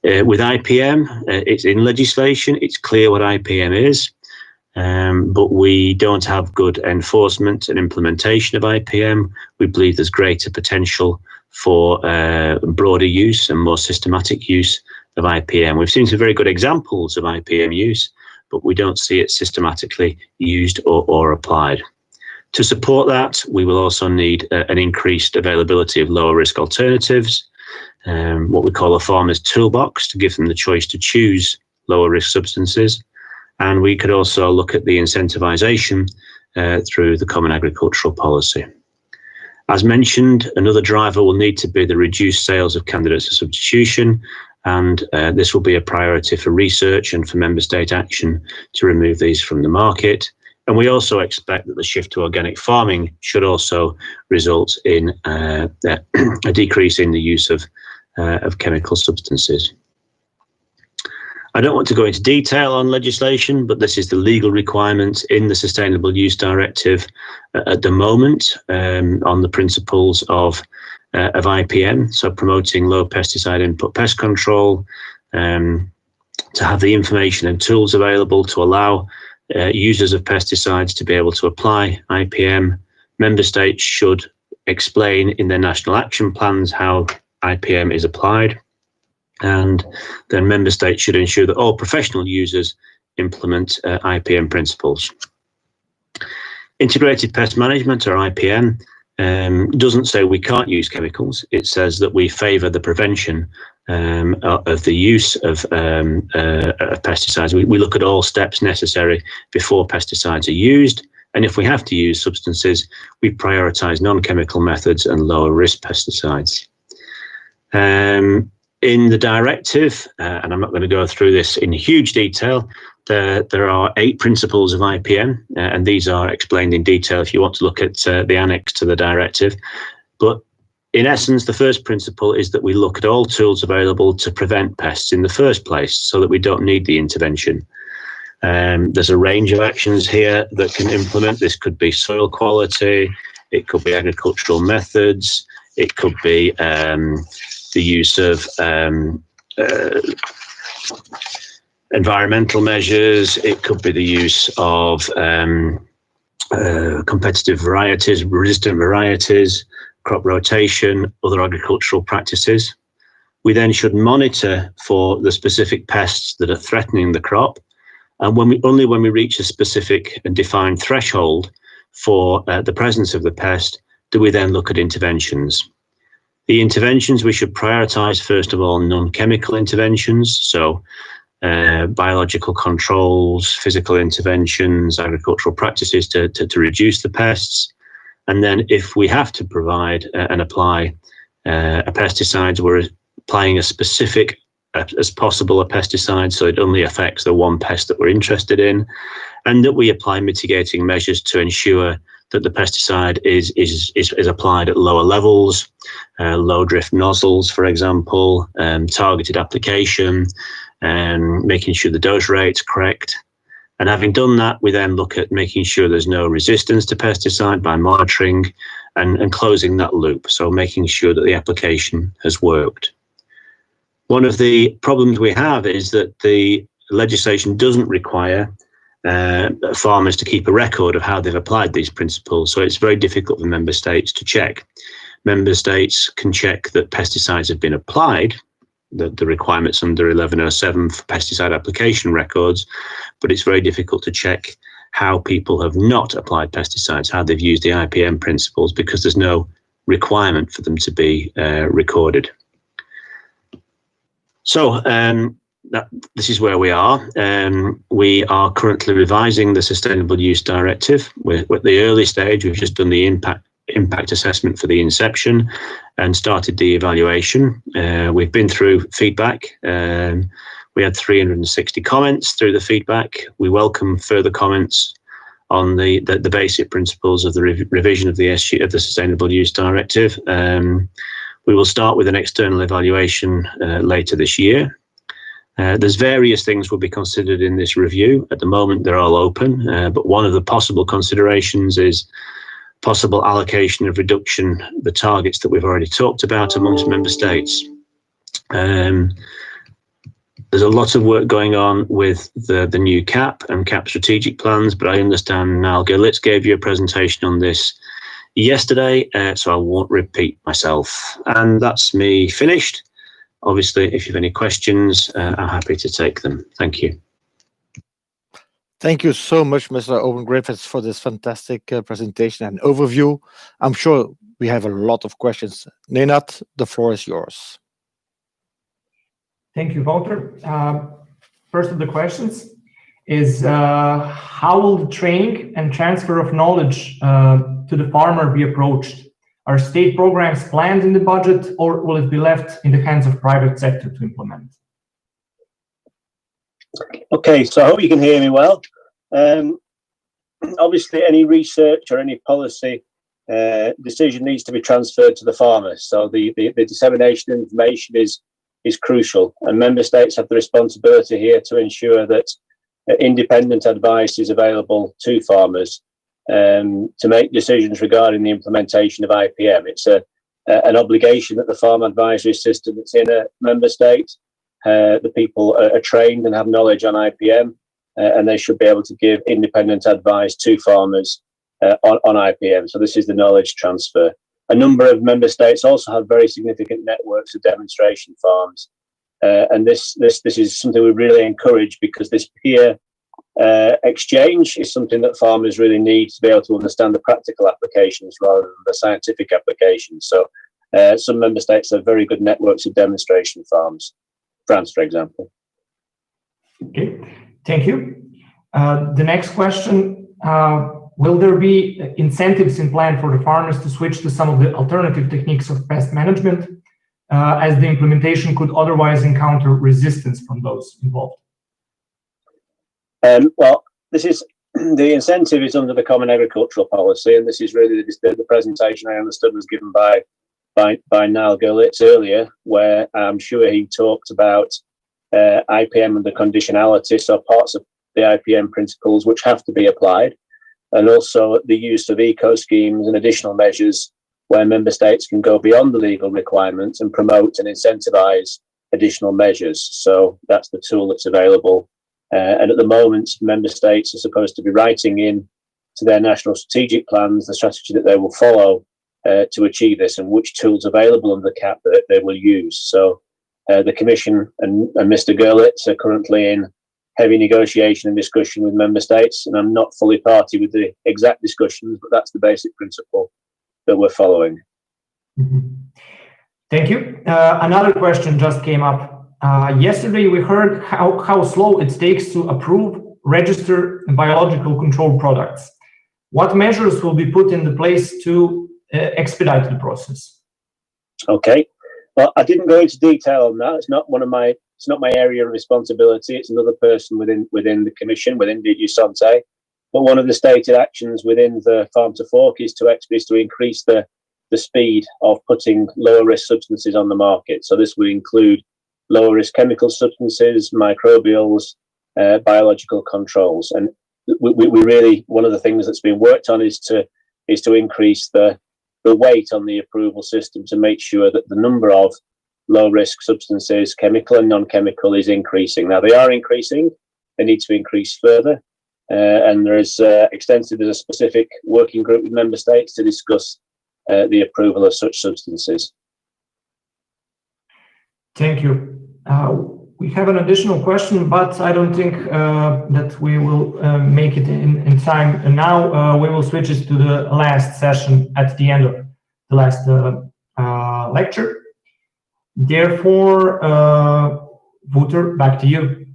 With IPM, it's in legislation, it's clear what IPM is, but we don't have good enforcement and implementation of IPM. We believe there's greater potential for broader use and more systematic use of IPM. We've seen some very good examples of IPM use, but we don't see it systematically used or applied. To support that, we will also need an increased availability of lower risk alternatives, what we call a farmer's toolbox, to give them the choice to choose lower risk substances. And we could also look at the incentivization through the Common Agricultural Policy. As mentioned, another driver will need to be the reduced sales of candidates for substitution, and this will be a priority for research and for member state action to remove these from the market. And we also expect that the shift to organic farming should also result in a decrease in the use of chemical substances. I don't want to go into detail on legislation, but this is the legal requirement in the Sustainable Use Directive at the moment on the principles of IPM, so promoting low pesticide input pest control, to have the information and tools available to allow users of pesticides to be able to apply IPM. Member states should explain in their national action plans how IPM is applied. And then member states should ensure that all professional users implement IPM principles. Integrated Pest Management, or IPM, doesn't say we can't use chemicals. It says that we favour the prevention of the use of pesticides. We look at all steps necessary before pesticides are used, and if we have to use substances, we prioritise non-chemical methods and lower risk pesticides. In the directive, and I'm not going to go through this in huge detail, there are 8 principles of IPM, and these are explained in detail if you want to look at the annex to the directive. But in essence, the first principle is that we look at all tools available to prevent pests in the first place so that we don't need the intervention. There's a range of actions here that can implement. This could be soil quality, it could be agricultural methods, it could be the use of environmental measures, it could be the use of competitive varieties, resistant varieties, crop rotation, other agricultural practices. We then should monitor for the specific pests that are threatening the crop, and only when we reach a specific and defined threshold for the presence of the pest do we then look at interventions. The interventions, we should prioritise first of all non-chemical interventions, so biological controls, physical interventions, agricultural practices to reduce the pests. And then if we have to provide and apply a pesticide, we're applying as specific as possible a pesticide so it only affects the one pest that we're interested in, and that we apply mitigating measures to ensure that the pesticide is applied at lower levels, low drift nozzles, for example, targeted application, and making sure the dose rate's correct. And having done that, we then look at making sure there's no resistance to pesticide by monitoring and closing that loop, so making sure that the application has worked. One of the problems we have is that the legislation doesn't require farmers to keep a record of how they've applied these principles, so it's very difficult for member states to check. Member states can check that pesticides have been applied, the requirements under 1107 for pesticide application records, but it's very difficult to check how people have not applied pesticides, how they've used the IPM principles, because there's no requirement for them to be recorded. So this is where we are. We are currently revising the Sustainable Use Directive. We're at the early stage. We've just done the impact assessment for the inception and started the evaluation. We've been through feedback. We had 360 comments through the feedback. We welcome further comments on the basic principles of the revision of the Sustainable Use Directive. We will start with an external evaluation later this year. There's various things will be considered in this review. At the moment, they're all open, but one of the possible considerations is possible allocation of reduction, the targets that we've already talked about amongst member states. There's a lot of work going on with the new CAP and CAP strategic plans, but I understand Niall Gillett gave you a presentation on this yesterday, so I won't repeat myself. And that's me finished. Obviously, if you have any questions, I'm happy to take them. Thank you. Thank you so much, Mr. Owen Griffiths, for this fantastic presentation and overview. I'm sure we have a lot of questions. Nenad, the floor is yours. Thank you, Wouter. First of the questions is how will the training and transfer of knowledge to the farmer be approached? Are state programs planned in the budget, or will it be left in the hands of private sector to implement? Okay, so I hope you can hear me well. Obviously, any research or any policy decision needs to be transferred to the farmer. So the dissemination of information is crucial, and member states have the responsibility here to ensure that independent advice is available to farmers to make decisions regarding the implementation of IPM. It's an obligation that the farm advisory system that's in a member state, the people are trained and have knowledge on IPM, and they should be able to give independent advice to farmers on IPM. So this is the knowledge transfer. A number of member states also have very significant networks of demonstration farms, and this is something we really encourage, because this peer exchange is something that farmers really need to be able to understand the practical applications rather than the scientific applications. So some member states have very good networks of demonstration farms. France, for example. Okay, thank you. The next question, will there be incentives in plan for the farmers to switch to some of the alternative techniques of pest management, as the implementation could otherwise encounter resistance from those involved? Well, this is the incentive is under the Common Agricultural Policy, and this is really the presentation I understood was given by Niall Gurlitz earlier, where I'm sure he talked about IPM and the conditionality, so parts of the IPM principles which have to be applied, and also the use of eco schemes and additional measures where member states can go beyond the legal requirements and promote and incentivize additional measures. So that's the tool that's available. And at the moment, member states are supposed to be writing in to their national strategic plans the strategy that they will follow to achieve this, and which tools available under the CAP that they will use. So the Commission and Mr. Gurlitz are currently in heavy negotiation and discussion with member states, and I'm not fully party with the exact discussions, but that's the basic principle that we're following. Mm-hmm. Thank you. Another question just came up. Yesterday we heard how slow it takes to approve, register biological control products. What measures will be put into place to expedite the process? Okay. Well, I didn't go into detail on that. It's not my area of responsibility. It's another person within the Commission, within DG Santé. But one of the stated actions within the Farm to Fork is to increase the speed of putting lower risk substances on the market. So this would include lower risk chemical substances, microbials, biological controls. And we really, one of the things that's been worked on is to increase the weight on the approval system to make sure that the number of low risk substances, chemical and non-chemical, is increasing. Now they are increasing, they need to increase further. And there's a specific working group with member states to discuss the approval of such substances. Thank you. We have an additional question, but I don't think that we will make it in time. And now we will switch it to the last session at the end of the last lecture. Therefore, Wouter, back to you.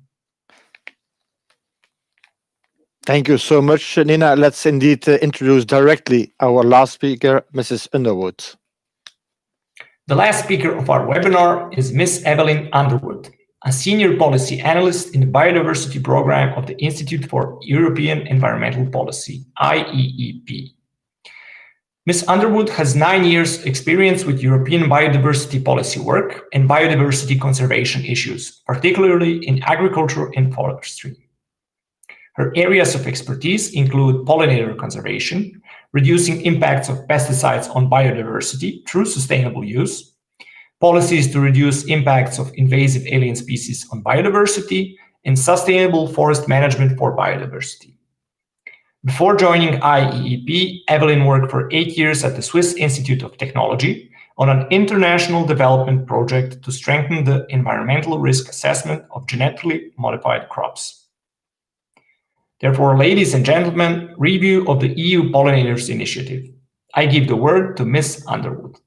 Thank you so much, Nina. Let's indeed introduce directly our last speaker, Mrs. Underwood. The last speaker of our webinar is Ms. Evelyn Underwood, a senior policy analyst in the biodiversity program of the Institute for European Environmental Policy, IEEP. Ms. Underwood has 9 years experience with European biodiversity policy work and biodiversity conservation issues, particularly in agriculture and forestry. Her areas of expertise include pollinator conservation, reducing impacts of pesticides on biodiversity through sustainable use, policies to reduce impacts of invasive alien species on biodiversity, and sustainable forest management for biodiversity. Before joining IEEP, Evelyn worked for 8 years at the Swiss Institute of Technology on an international development project to strengthen the environmental risk assessment of genetically modified crops. Therefore, ladies and gentlemen, review of the EU Pollinators Initiative. I give the word to Ms. Underwood.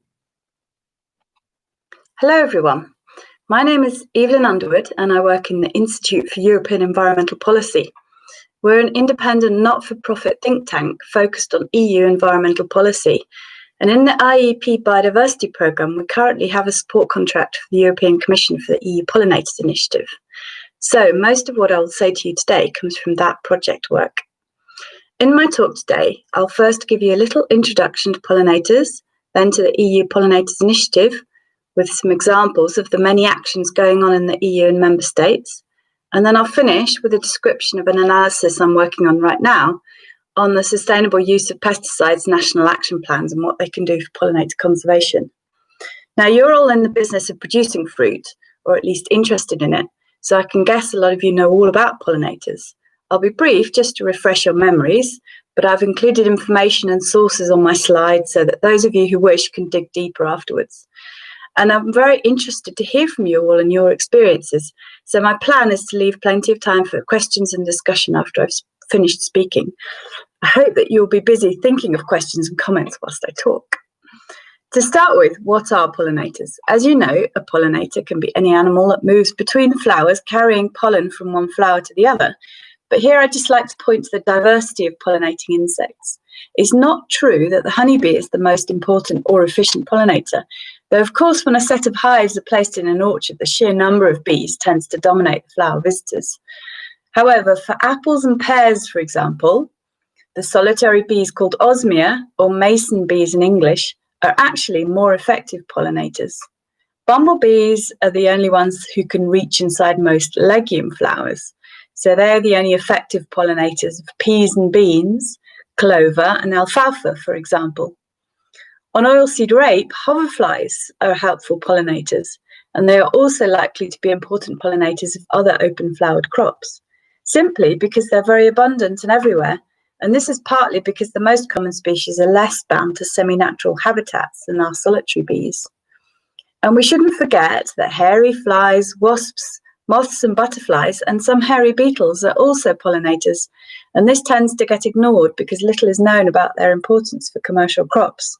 Hello, everyone. My name is Evelyn Underwood, and I work in the Institute for European Environmental Policy. We're an independent, not-for-profit think tank focused on EU environmental policy. And in the IEP Biodiversity Programme, we currently have a support contract for the European Commission for the EU Pollinators Initiative. So most of what I'll say to you today comes from that project work. In my talk today, I'll first give you a little introduction to pollinators, then to the EU Pollinators Initiative, with some examples of the many actions going on in the EU and member states. And then I'll finish with a description of an analysis I'm working on right now on the sustainable use of pesticides national action plans and what they can do for pollinator conservation. Now, you're all in the business of producing fruit, or at least interested in it, so I can guess a lot of you know all about pollinators. I'll be brief just to refresh your memories, but I've included information and sources on my slides so that those of you who wish can dig deeper afterwards. And I'm very interested to hear from you all and your experiences. So my plan is to leave plenty of time for questions and discussion after I've finished speaking. I hope that you'll be busy thinking of questions and comments whilst I talk. To start with, what are pollinators? As you know, a pollinator can be any animal that moves between the flowers carrying pollen from one flower to the other. But here I'd just like to point to the diversity of pollinating insects. It's not true that the honeybee is the most important or efficient pollinator, though of course when a set of hives are placed in an orchard, the sheer number of bees tends to dominate the flower visitors. However, for apples and pears, for example, the solitary bees called osmia, or mason bees in English, are actually more effective pollinators. Bumblebees are the only ones who can reach inside most legume flowers. So they're the only effective pollinators of peas and beans, clover and alfalfa, for example. On oilseed rape, hoverflies are helpful pollinators, and they are also likely to be important pollinators of other open-flowered crops, simply because they're very abundant and everywhere. And this is partly because the most common species are less bound to semi-natural habitats than our solitary bees. And we shouldn't forget that hairy flies, wasps, moths and butterflies, and some hairy beetles are also pollinators, and this tends to get ignored because little is known about their importance for commercial crops.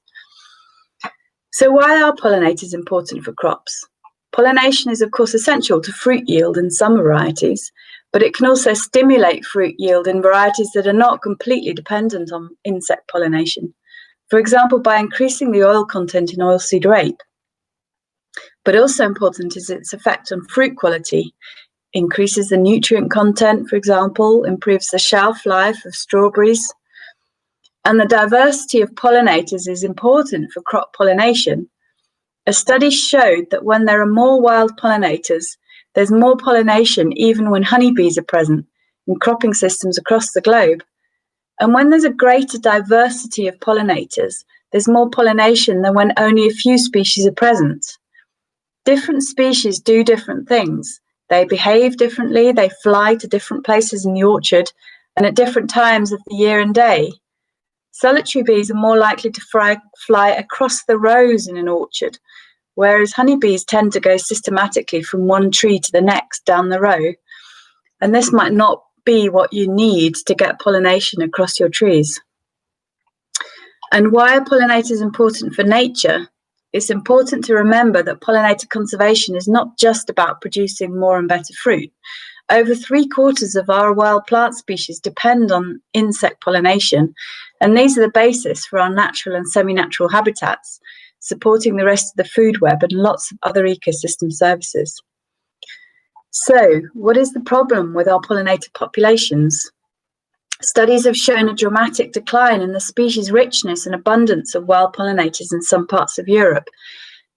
So why are pollinators important for crops? Pollination is of course essential to fruit yield in some varieties, but it can also stimulate fruit yield in varieties that are not completely dependent on insect pollination. For example, by increasing the oil content in oilseed rape. But also important is its effect on fruit quality. Increases the nutrient content, for example, improves the shelf life of strawberries. And the diversity of pollinators is important for crop pollination. A study showed that when there are more wild pollinators, there's more pollination even when honeybees are present in cropping systems across the globe. And when there's a greater diversity of pollinators, there's more pollination than when only a few species are present. Different species do different things. They behave differently, they fly to different places in the orchard and at different times of the year and day. Solitary bees are more likely to fly across the rows in an orchard, whereas honeybees tend to go systematically from one tree to the next down the row. And this might not be what you need to get pollination across your trees. And why are pollinators important for nature? It's important to remember that pollinator conservation is not just about producing more and better fruit. Over 3/4 of our wild plant species depend on insect pollination, and these are the basis for our natural and semi-natural habitats, supporting the rest of the food web and lots of other ecosystem services. So, what is the problem with our pollinator populations? Studies have shown a dramatic decline in the species richness and abundance of wild pollinators in some parts of Europe,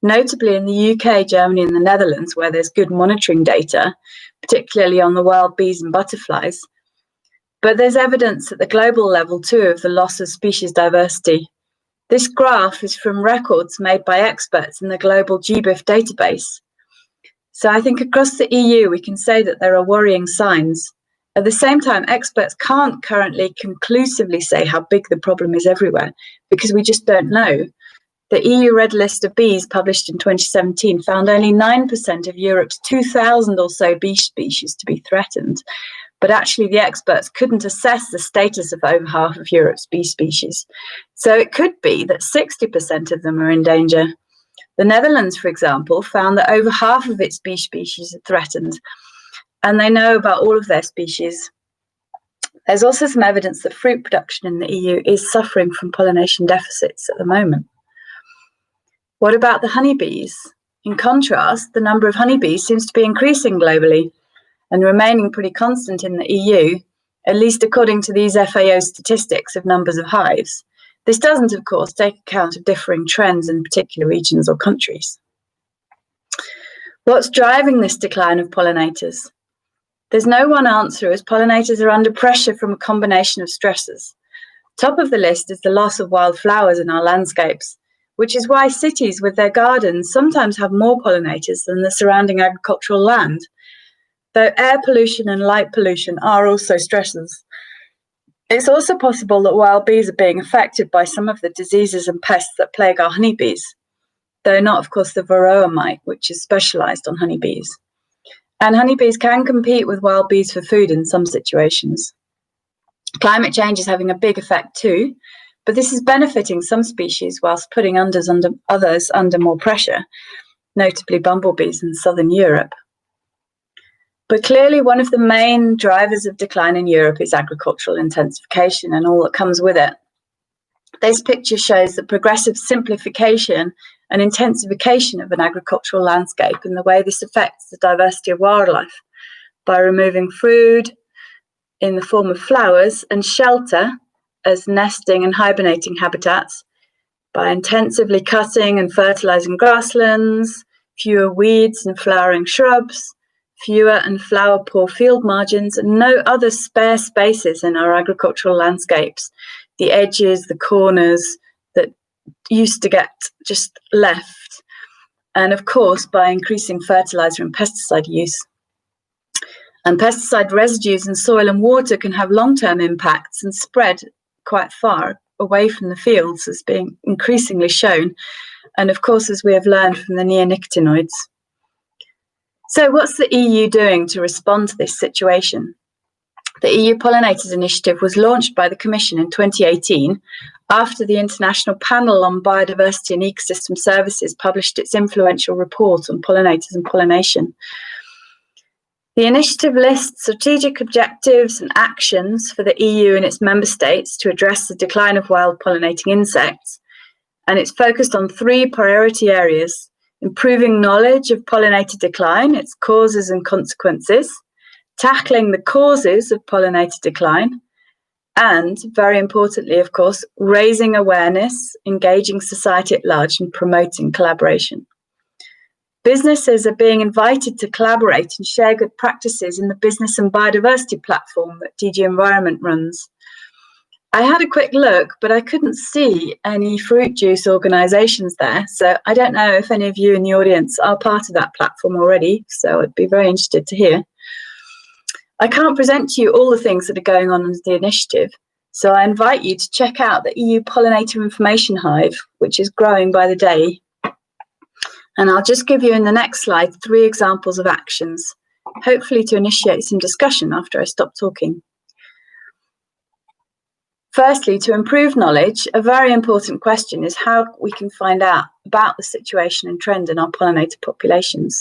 notably in the UK, Germany and the Netherlands, where there's good monitoring data, particularly on the wild bees and butterflies. But there's evidence at the global level too of the loss of species diversity. This graph is from records made by experts in the global GBIF database. So I think across the EU we can say that there are worrying signs. At the same time, experts can't currently conclusively say how big the problem is everywhere, because we just don't know. The EU Red List of Bees, published in 2017, found only 9% of Europe's 2,000 or so bee species to be threatened. But actually, the experts couldn't assess the status of over half of Europe's bee species. So it could be that 60% of them are in danger. The Netherlands, for example, found that over half of its bee species are threatened, and they know about all of their species. There's also some evidence that fruit production in the EU is suffering from pollination deficits at the moment. What about the honeybees? In contrast, the number of honeybees seems to be increasing globally and remaining pretty constant in the EU, at least according to these FAO statistics of numbers of hives. This doesn't, of course, take account of differing trends in particular regions or countries. What's driving this decline of pollinators? There's no one answer, as pollinators are under pressure from a combination of stresses. Top of the list is the loss of wild flowers in our landscapes, which is why cities with their gardens sometimes have more pollinators than the surrounding agricultural land. though air pollution and light pollution are also stressors. It's also possible that wild bees are being affected by some of the diseases and pests that plague our honeybees, though not, of course, the varroa mite, which is specialised on honeybees. And honeybees can compete with wild bees for food in some situations. Climate change is having a big effect too, but this is benefiting some species whilst putting others under more pressure, notably bumblebees in southern Europe. But clearly one of the main drivers of decline in Europe is agricultural intensification and all that comes with it. This picture shows the progressive simplification and intensification of an agricultural landscape and the way this affects the diversity of wildlife by removing food in the form of flowers and shelter as nesting and hibernating habitats, by intensively cutting and fertilizing grasslands, fewer weeds and flowering shrubs, fewer and flower-poor field margins, and no other spare spaces in our agricultural landscapes, the edges, the corners that used to get just left, and of course by increasing fertilizer and pesticide use. And pesticide residues in soil and water can have long-term impacts and spread quite far away from the fields, as being increasingly shown, and of course as we have learned from the neonicotinoids. So what's the EU doing to respond to this situation? The EU Pollinators Initiative was launched by the Commission in 2018 after the International Panel on Biodiversity and Ecosystem Services published its influential report on pollinators and pollination. The initiative lists strategic objectives and actions for the EU and its member states to address the decline of wild pollinating insects, and it's focused on 3 priority areas: improving knowledge of pollinator decline, its causes and consequences, tackling the causes of pollinator decline, and, very importantly, of course, raising awareness, engaging society at large, and promoting collaboration. Businesses are being invited to collaborate and share good practices in the Business and Biodiversity platform that DG Environment runs. I had a quick look, but I couldn't see any fruit juice organisations there, so I don't know if any of you in the audience are part of that platform already, so I'd be very interested to hear. I can't present to you all the things that are going on in the initiative, so I invite you to check out the EU Pollinator Information Hive, which is growing by the day. And I'll just give you in the next slide 3 examples of actions, hopefully to initiate some discussion after I stop talking. Firstly, to improve knowledge, a very important question is how we can find out about the situation and trend in our pollinator populations.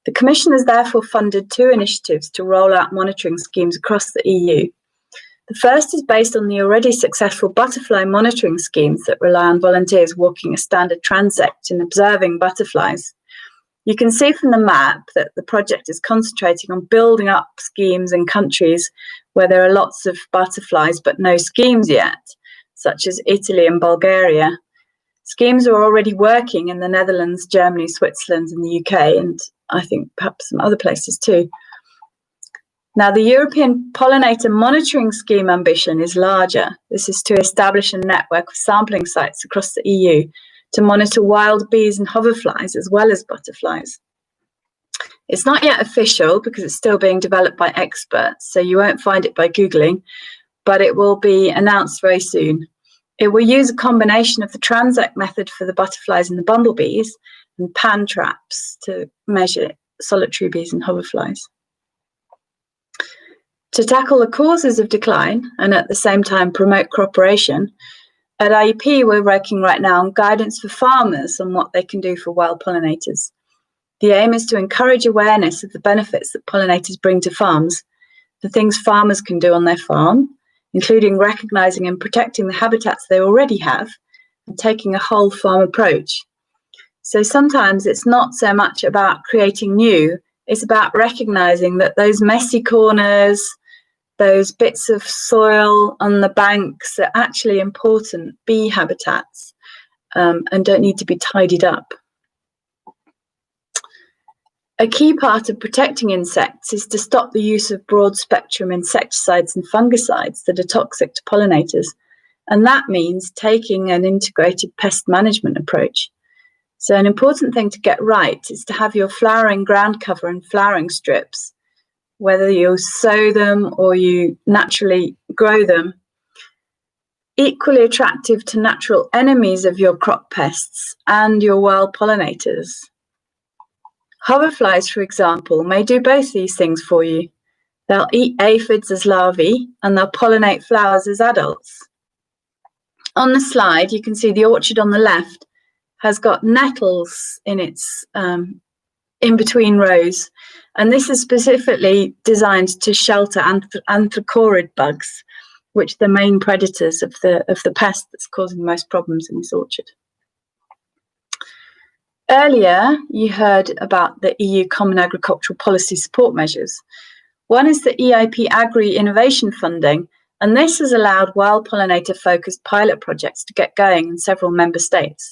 The Commission has therefore funded 2 initiatives to roll out monitoring schemes across the EU. The first is based on the already successful butterfly monitoring schemes that rely on volunteers walking a standard transect and observing butterflies. You can see from the map that the project is concentrating on building up schemes in countries where there are lots of butterflies but no schemes yet, such as Italy and Bulgaria. Schemes are already working in the Netherlands, Germany, Switzerland and the UK, and I think perhaps some other places too. Now, the European Pollinator Monitoring Scheme ambition is larger. This is to establish a network of sampling sites across the EU to monitor wild bees and hoverflies as well as butterflies. It's not yet official because it's still being developed by experts, so you won't find it by Googling, but it will be announced very soon. It will use a combination of the transect method for the butterflies and the bumblebees and pan traps to measure solitary bees and hoverflies. To tackle the causes of decline and at the same time promote cooperation, at IEP we're working right now on guidance for farmers on what they can do for wild pollinators. The aim is to encourage awareness of the benefits that pollinators bring to farms, the things farmers can do on their farm, including recognising and protecting the habitats they already have and taking a whole farm approach. So sometimes it's not so much about creating new, it's about recognising that those messy corners, those bits of soil on the banks are actually important bee habitats and don't need to be tidied up. A key part of protecting insects is to stop the use of broad-spectrum insecticides and fungicides that are toxic to pollinators, and that means taking an integrated pest management approach. So an important thing to get right is to have your flowering ground cover and flowering strips whether you sow them or you naturally grow them, equally attractive to natural enemies of your crop pests and your wild pollinators. Hoverflies, for example, may do both these things for you. They'll eat aphids as larvae and they'll pollinate flowers as adults. On the slide, you can see the orchard on the left has got nettles in its in between rows, and this is specifically designed to shelter anthracorid bugs, which are the main predators of the pest that's causing the most problems in this orchard. Earlier, you heard about the EU Common Agricultural Policy support measures. One is the EIP Agri Innovation Funding, and this has allowed wild pollinator-focused pilot projects to get going in several member states.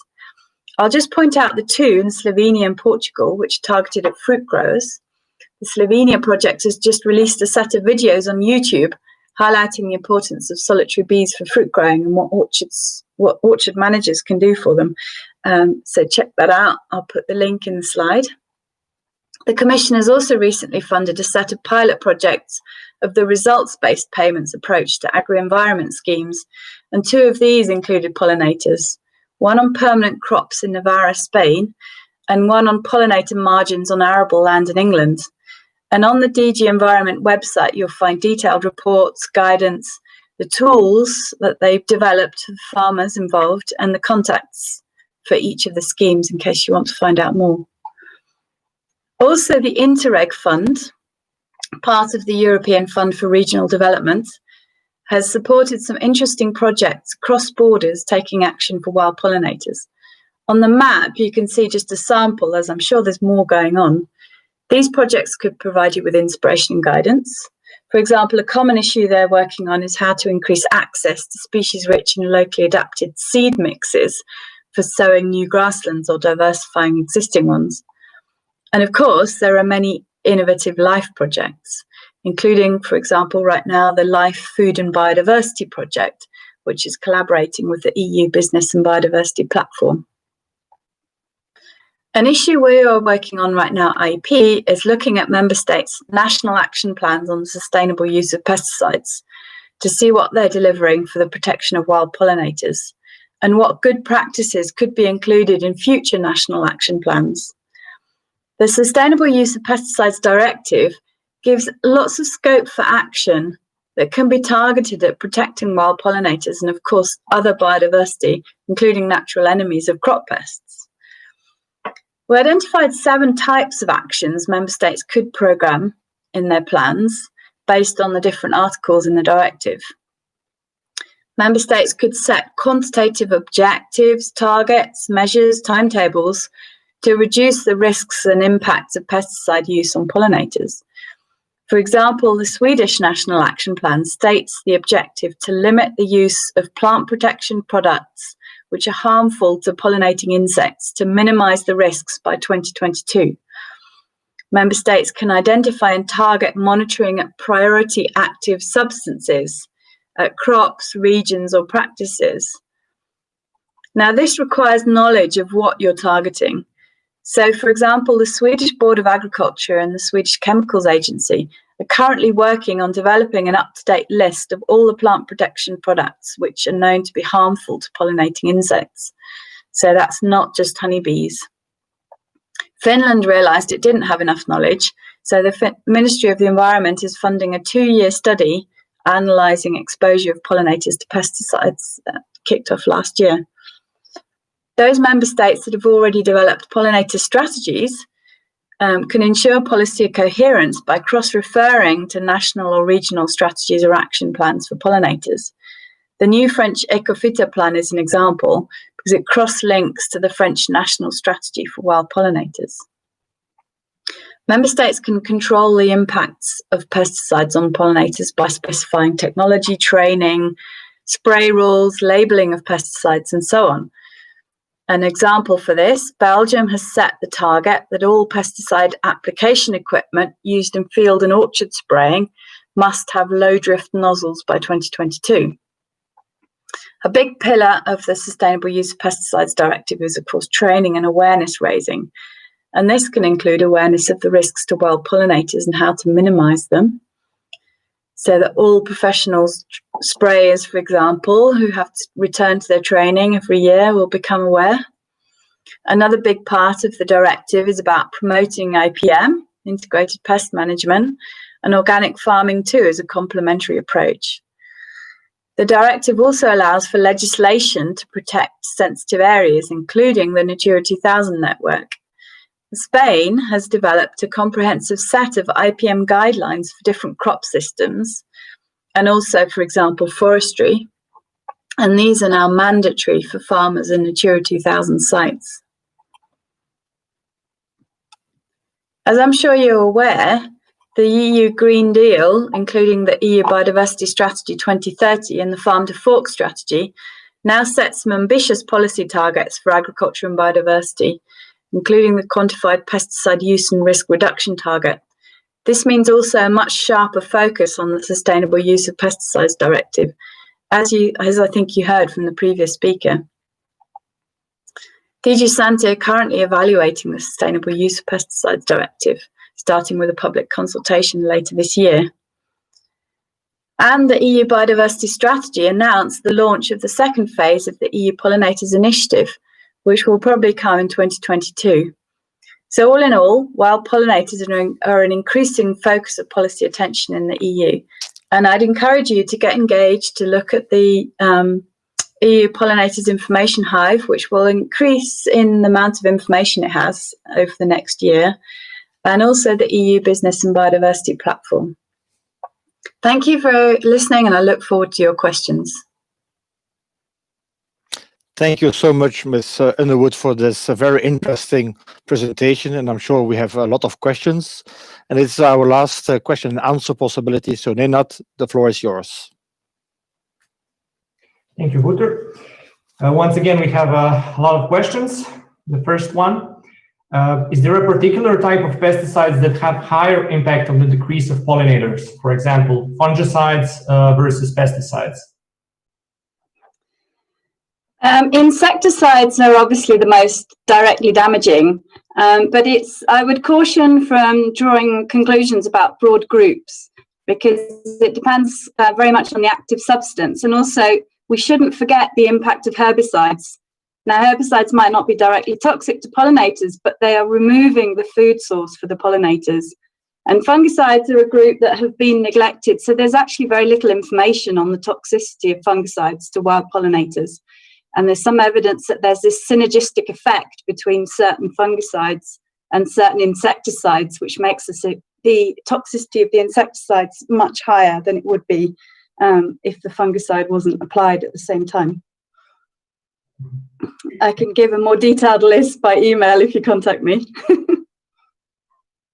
I'll just point out the two in Slovenia and Portugal, which are targeted at fruit growers. The Slovenia project has just released a set of videos on YouTube highlighting the importance of solitary bees for fruit growing and what orchard managers can do for them. So check that out. I'll put the link in the slide. The Commission has also recently funded a set of pilot projects of the results-based payments approach to agri-environment schemes, and two of these included pollinators, one on permanent crops in Navarra, Spain, and one on pollinator margins on arable land in England. And on the DG Environment website, you'll find detailed reports, guidance, the tools that they've developed for farmers involved, and the contacts for each of the schemes in case you want to find out more. Also, the Interreg Fund, part of the European Fund for Regional Development, has supported some interesting projects across borders taking action for wild pollinators. On the map, you can see just a sample, as I'm sure there's more going on. These projects could provide you with inspiration and guidance. For example, a common issue they're working on is how to increase access to species-rich and locally adapted seed mixes for sowing new grasslands or diversifying existing ones. And of course, there are many innovative LIFE projects, including, for example, right now, the LIFE Food and Biodiversity Project, which is collaborating with the EU Business and Biodiversity Platform. An issue we are working on right now, IEP, is looking at member states' national action plans on the sustainable use of pesticides to see what they're delivering for the protection of wild pollinators and what good practices could be included in future national action plans. The Sustainable Use of Pesticides Directive gives lots of scope for action that can be targeted at protecting wild pollinators and, of course, other biodiversity, including natural enemies of crop pests. We identified 7 types of actions member states could programme in their plans based on the different articles in the directive. Member states could set quantitative objectives, targets, measures, timetables to reduce the risks and impacts of pesticide use on pollinators. For example, the Swedish National Action Plan states the objective to limit the use of plant protection products which are harmful to pollinating insects to minimise the risks by 2022. Member states can identify and target monitoring at priority active substances at crops, regions or practices. Now, this requires knowledge of what you're targeting. So, for example, the Swedish Board of Agriculture and the Swedish Chemicals Agency are currently working on developing an up-to-date list of all the plant protection products which are known to be harmful to pollinating insects. So that's not just honeybees. Finland realised it didn't have enough knowledge, so the Ministry of the Environment is funding a 2-year study analysing exposure of pollinators to pesticides that kicked off last year. Those member states that have already developed pollinator strategies can ensure policy coherence by cross-referring to national or regional strategies or action plans for pollinators. The new French Ecofita plan is an example because it cross-links to the French national strategy for wild pollinators. Member states can control the impacts of pesticides on pollinators by specifying technology, training, spray rules, labelling of pesticides, and so on. An example for this, Belgium has set the target that all pesticide application equipment used in field and orchard spraying must have low drift nozzles by 2022. A big pillar of the Sustainable Use of Pesticides Directive is, of course, training and awareness raising. And this can include awareness of the risks to wild pollinators and how to minimize them. So that all professionals, sprayers, for example, who have to return to their training every year will become aware. Another big part of the directive is about promoting IPM, integrated pest management, and organic farming too as a complementary approach. The directive also allows for legislation to protect sensitive areas, including the Natura 2000 network. Spain has developed a comprehensive set of IPM guidelines for different crop systems and also, for example, forestry. And these are now mandatory for farmers in Natura 2000 sites. As I'm sure you're aware, the EU Green Deal, including the EU Biodiversity Strategy 2030 and the Farm to Fork Strategy, now sets some ambitious policy targets for agriculture and biodiversity, including the quantified pesticide use and risk reduction target. This means also a much sharper focus on the sustainable use of pesticides directive, as I think you heard from the previous speaker. DG Sante are currently evaluating the sustainable use of pesticides directive, starting with a public consultation later this year. And the EU Biodiversity Strategy announced the launch of the second phase of the EU Pollinators Initiative, which will probably come in 2022. So all in all, wild pollinators are an increasing focus of policy attention in the EU. And I'd encourage you to get engaged, to look at the EU Pollinators Information Hive, which will increase in the amount of information it has over the next year, and also the EU Business and Biodiversity Platform. Thank you for listening, and I look forward to your questions. Thank you so much, Ms. Underwood, for this very interesting presentation, and I'm sure we have a lot of questions. And it's our last question and answer possibility. So, Nenad, the floor is yours. Thank you, Wouter. Once again, we have a lot of questions. The first one, is there a particular type of pesticides that have higher impact on the decrease of pollinators? For example, fungicides versus pesticides? Insecticides are obviously the most directly damaging, but I would caution from drawing conclusions about broad groups, because it depends very much on the active substance. And also, we shouldn't forget the impact of herbicides. Now, herbicides might not be directly toxic to pollinators, but they are removing the food source for the pollinators. And fungicides are a group that have been neglected, so there's actually very little information on the toxicity of fungicides to wild pollinators. And there's some evidence that there's this synergistic effect between certain fungicides and certain insecticides, which makes the toxicity of the insecticides much higher than it would be if the fungicide wasn't applied at the same time. I can give a more detailed list by email if you contact me.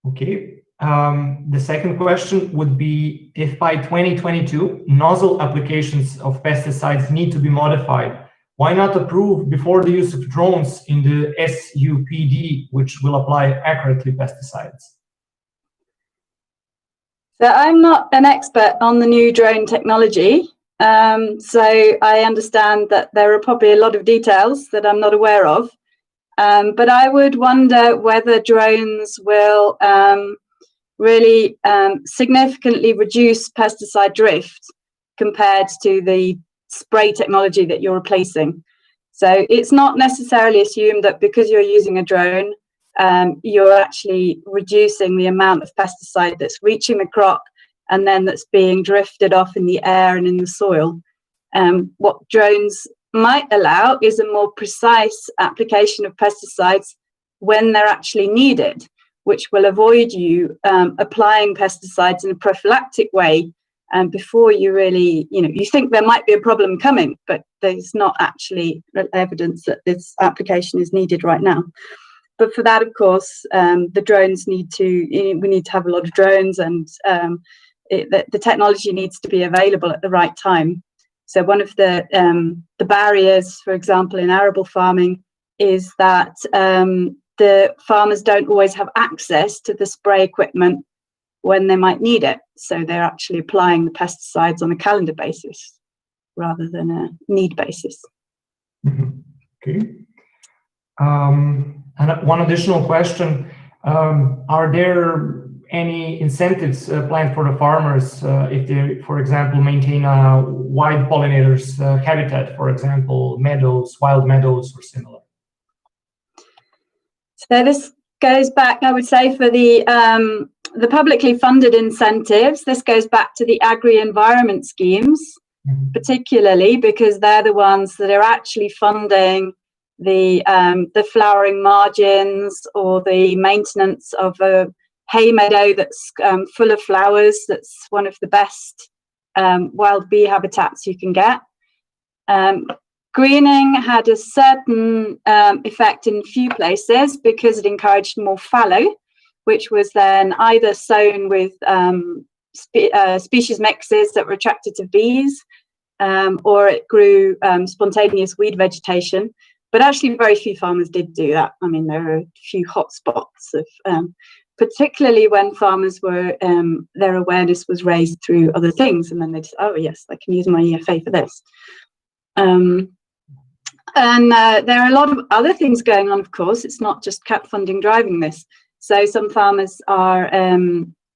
Okay. The second question would be, if by 2022 nozzle applications of pesticides need to be modified, why not approve before the use of drones in the SUPD, which will apply accurately pesticides? So I'm not an expert on the new drone technology. So I understand that there are probably a lot of details that I'm not aware of. But I would wonder whether drones will really significantly reduce pesticide drift compared to the spray technology that you're replacing. So it's not necessarily assumed that because you're using a drone, you're actually reducing the amount of pesticide that's reaching the crop and then that's being drifted off in the air and in the soil. What drones might allow is a more precise application of pesticides when they're actually needed, which will avoid you applying pesticides in a prophylactic way before you really, you think there might be a problem coming, but there's not actually evidence that this application is needed right now. But for that, of course, the drones we need to have a lot of drones, and the technology needs to be available at the right time. So one of the barriers, for example, in arable farming is that the farmers don't always have access to the spray equipment when they might need it. So they're actually applying the pesticides on a calendar basis rather than a need basis. Mm-hmm. Okay. And one additional question, are there any incentives planned for the farmers if they, for example, maintain a wide pollinators habitat, for example, meadows, wild meadows or similar? So this goes back, I would say, for the publicly funded incentives, this goes back to the agri-environment schemes, particularly because they're the ones that are actually funding the flowering margins or the maintenance of a hay meadow that's full of flowers. That's one of the best wild bee habitats you can get. Greening had a certain effect in a few places because it encouraged more fallow, which was then either sown with species mixes that were attracted to bees, or it grew spontaneous weed vegetation. But actually very few farmers did do that. I mean, there are a few hot spots of particularly when farmers were, their awareness was raised through other things, and then they just, oh yes, I can use my EFA for this. And there are a lot of other things going on, of course. It's not just CAP funding driving this. So some farmers are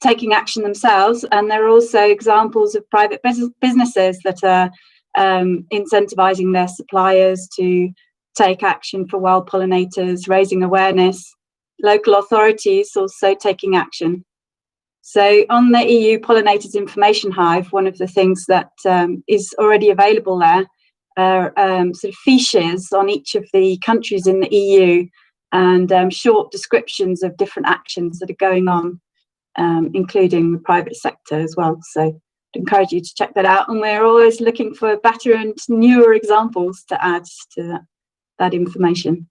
taking action themselves, and there are also examples of private businesses that are incentivizing their suppliers to take action for wild pollinators, raising awareness. Local authorities also taking action. So on the EU Pollinators Information Hive, one of the things that is already available there are sort of fiches on each of the countries in the EU and short descriptions of different actions that are going on, including the private sector as well. So I'd encourage you to check that out. And we're always looking for better and newer examples to add to that information.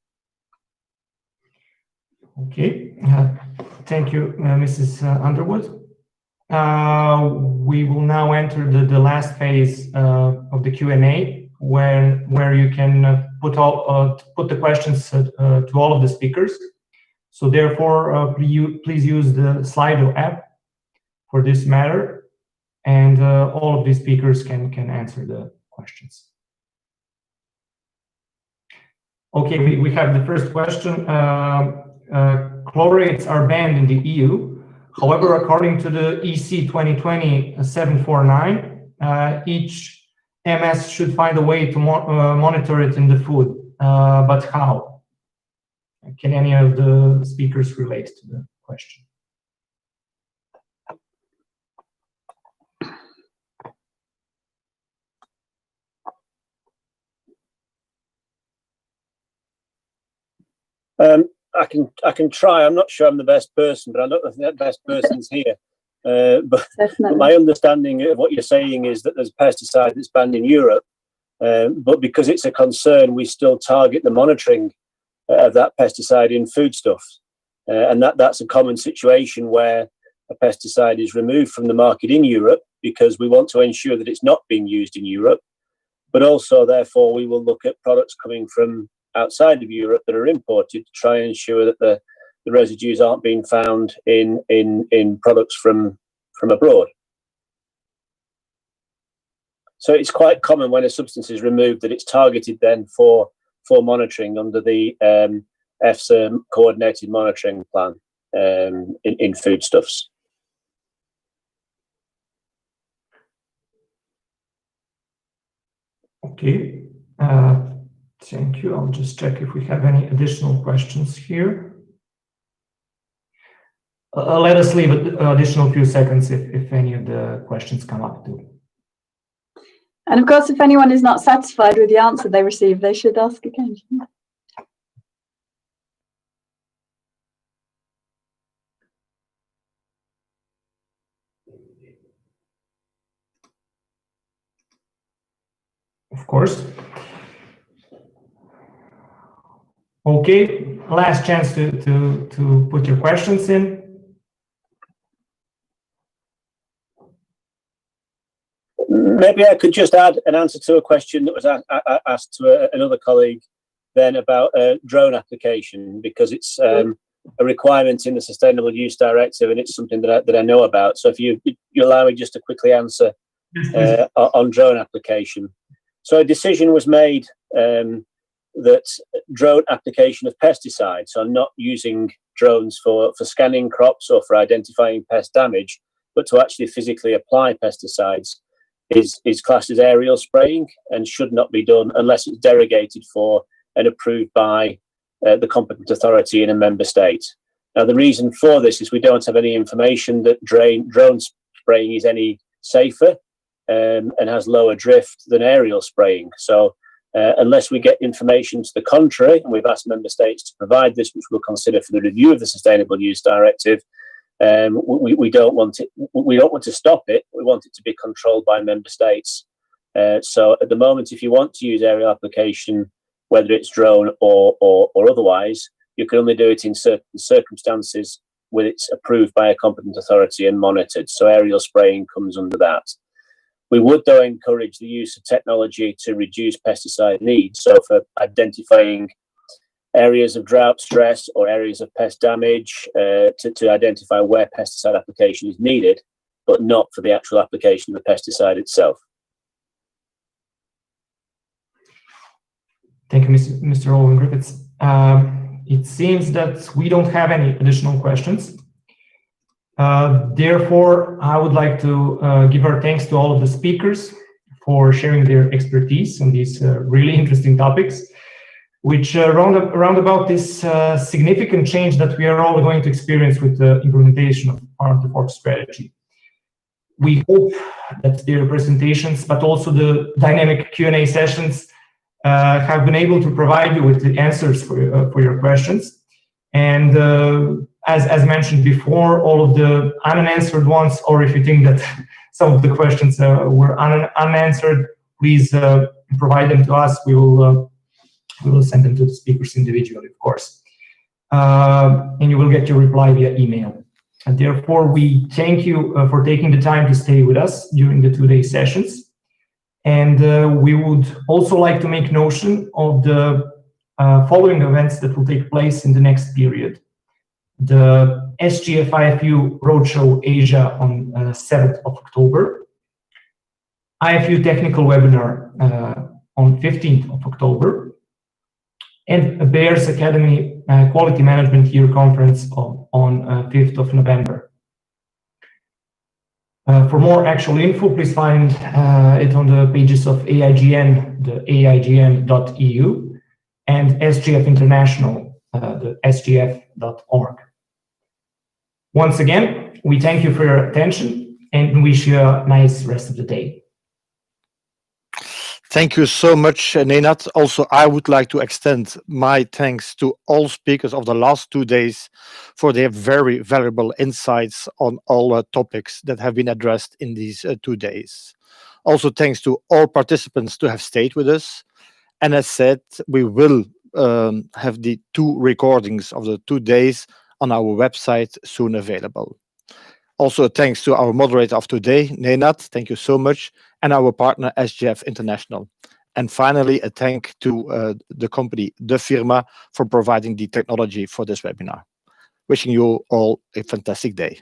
Okay, thank you, Mrs. Underwood. We will now enter the last phase of the Q&A, where you can put the questions to all of the speakers. So therefore, please use the Slido app for this matter, and all of the speakers can answer the questions. Okay, we have the first question. Chlorates are banned in the EU. However, according to the EC 2020-749, each MS should find a way to monitor it in the food. But how? Can any of the speakers relate to the question? I can try. I'm not sure I'm the best person, but I don't think the best person's here. But my understanding of what you're saying is that there's a pesticide that's banned in Europe, but because it's a concern, we still target the monitoring of that pesticide in foodstuffs, and that's a common situation where a pesticide is removed from the market in Europe because we want to ensure that it's not being used in Europe, but also therefore we will look at products coming from outside of Europe that are imported to try and ensure that the residues aren't being found in products from abroad. So it's quite common when a substance is removed that it's targeted then for monitoring under the EFSA coordinated monitoring plan in foodstuffs. Okay. Thank you. I'll just check if we have any additional questions here. Let us leave an additional few seconds if any of the questions come up too. And of course, if anyone is not satisfied with the answer they receive, they should ask again. Of course. Okay, last chance to put your questions in. Maybe I could just add an answer to a question that was asked to another colleague then about drone application, because it's a requirement in the Sustainable Use Directive, and it's something that I know about. So if you allow me just to quickly answer on drone application. So a decision was made that drone application of pesticides, so not using drones for scanning crops or for identifying pest damage, but to actually physically apply pesticides, is classed as aerial spraying and should not be done unless it's derogated for and approved by the competent authority in a member state. Now, the reason for this is we don't have any information that drone spraying is any safer and has lower drift than aerial spraying. So unless we get information to the contrary, and we've asked member states to provide this, which we'll consider for the review of the Sustainable Use Directive, we don't want it. We don't want to stop it. We want it to be controlled by member states. So at the moment, if you want to use aerial application, whether it's drone or otherwise, you can only do it in certain circumstances when it's approved by a competent authority and monitored. So aerial spraying comes under that. We would, though, encourage the use of technology to reduce pesticide needs. So for identifying areas of drought stress or areas of pest damage, to identify where pesticide application is needed, but not for the actual application of the pesticide itself. Thank you, Mr. Owen Griffiths. It seems that we don't have any additional questions. Therefore, I would like to give our thanks to all of the speakers for sharing their expertise on these really interesting topics, which round about this significant change that we are all going to experience with the implementation of Farm to Fork strategy. We hope that their presentations, but also the dynamic Q&A sessions, have been able to provide you with the answers for your questions. And as mentioned before, all of the unanswered ones, or if you think that some of the questions were unanswered, please provide them to us. We will send them to the speakers individually, of course. And you will get your reply via email. And therefore, we thank you for taking the time to stay with us during the 2-day sessions. And we would also like to make notion of the following events that will take place in the next period. The SGF IFU Roadshow Asia on 7th of October, IFU Technical Webinar on 15th of October, and a Bears Academy Quality Management Year Conference on 5th of November. For more actual info, please find it on the pages of AIJN, the AIJN.eu, and SGF International, the SGF.org. Once again, we thank you for your attention and wish you a nice rest of the day. Thank you so much, Nenad. Also, I would like to extend my thanks to all speakers of the last 2 days for their very valuable insights on all topics that have been addressed in these 2 days. Also, thanks to all participants to have stayed with us. And as said, we will have the 2 recordings of the 2 days on our website soon available. Also, thanks to our moderator of today, Nenad, thank you so much, and our partner, SGF International. And finally, a thank to the company, De Firma, for providing the technology for this webinar. Wishing you all a fantastic day.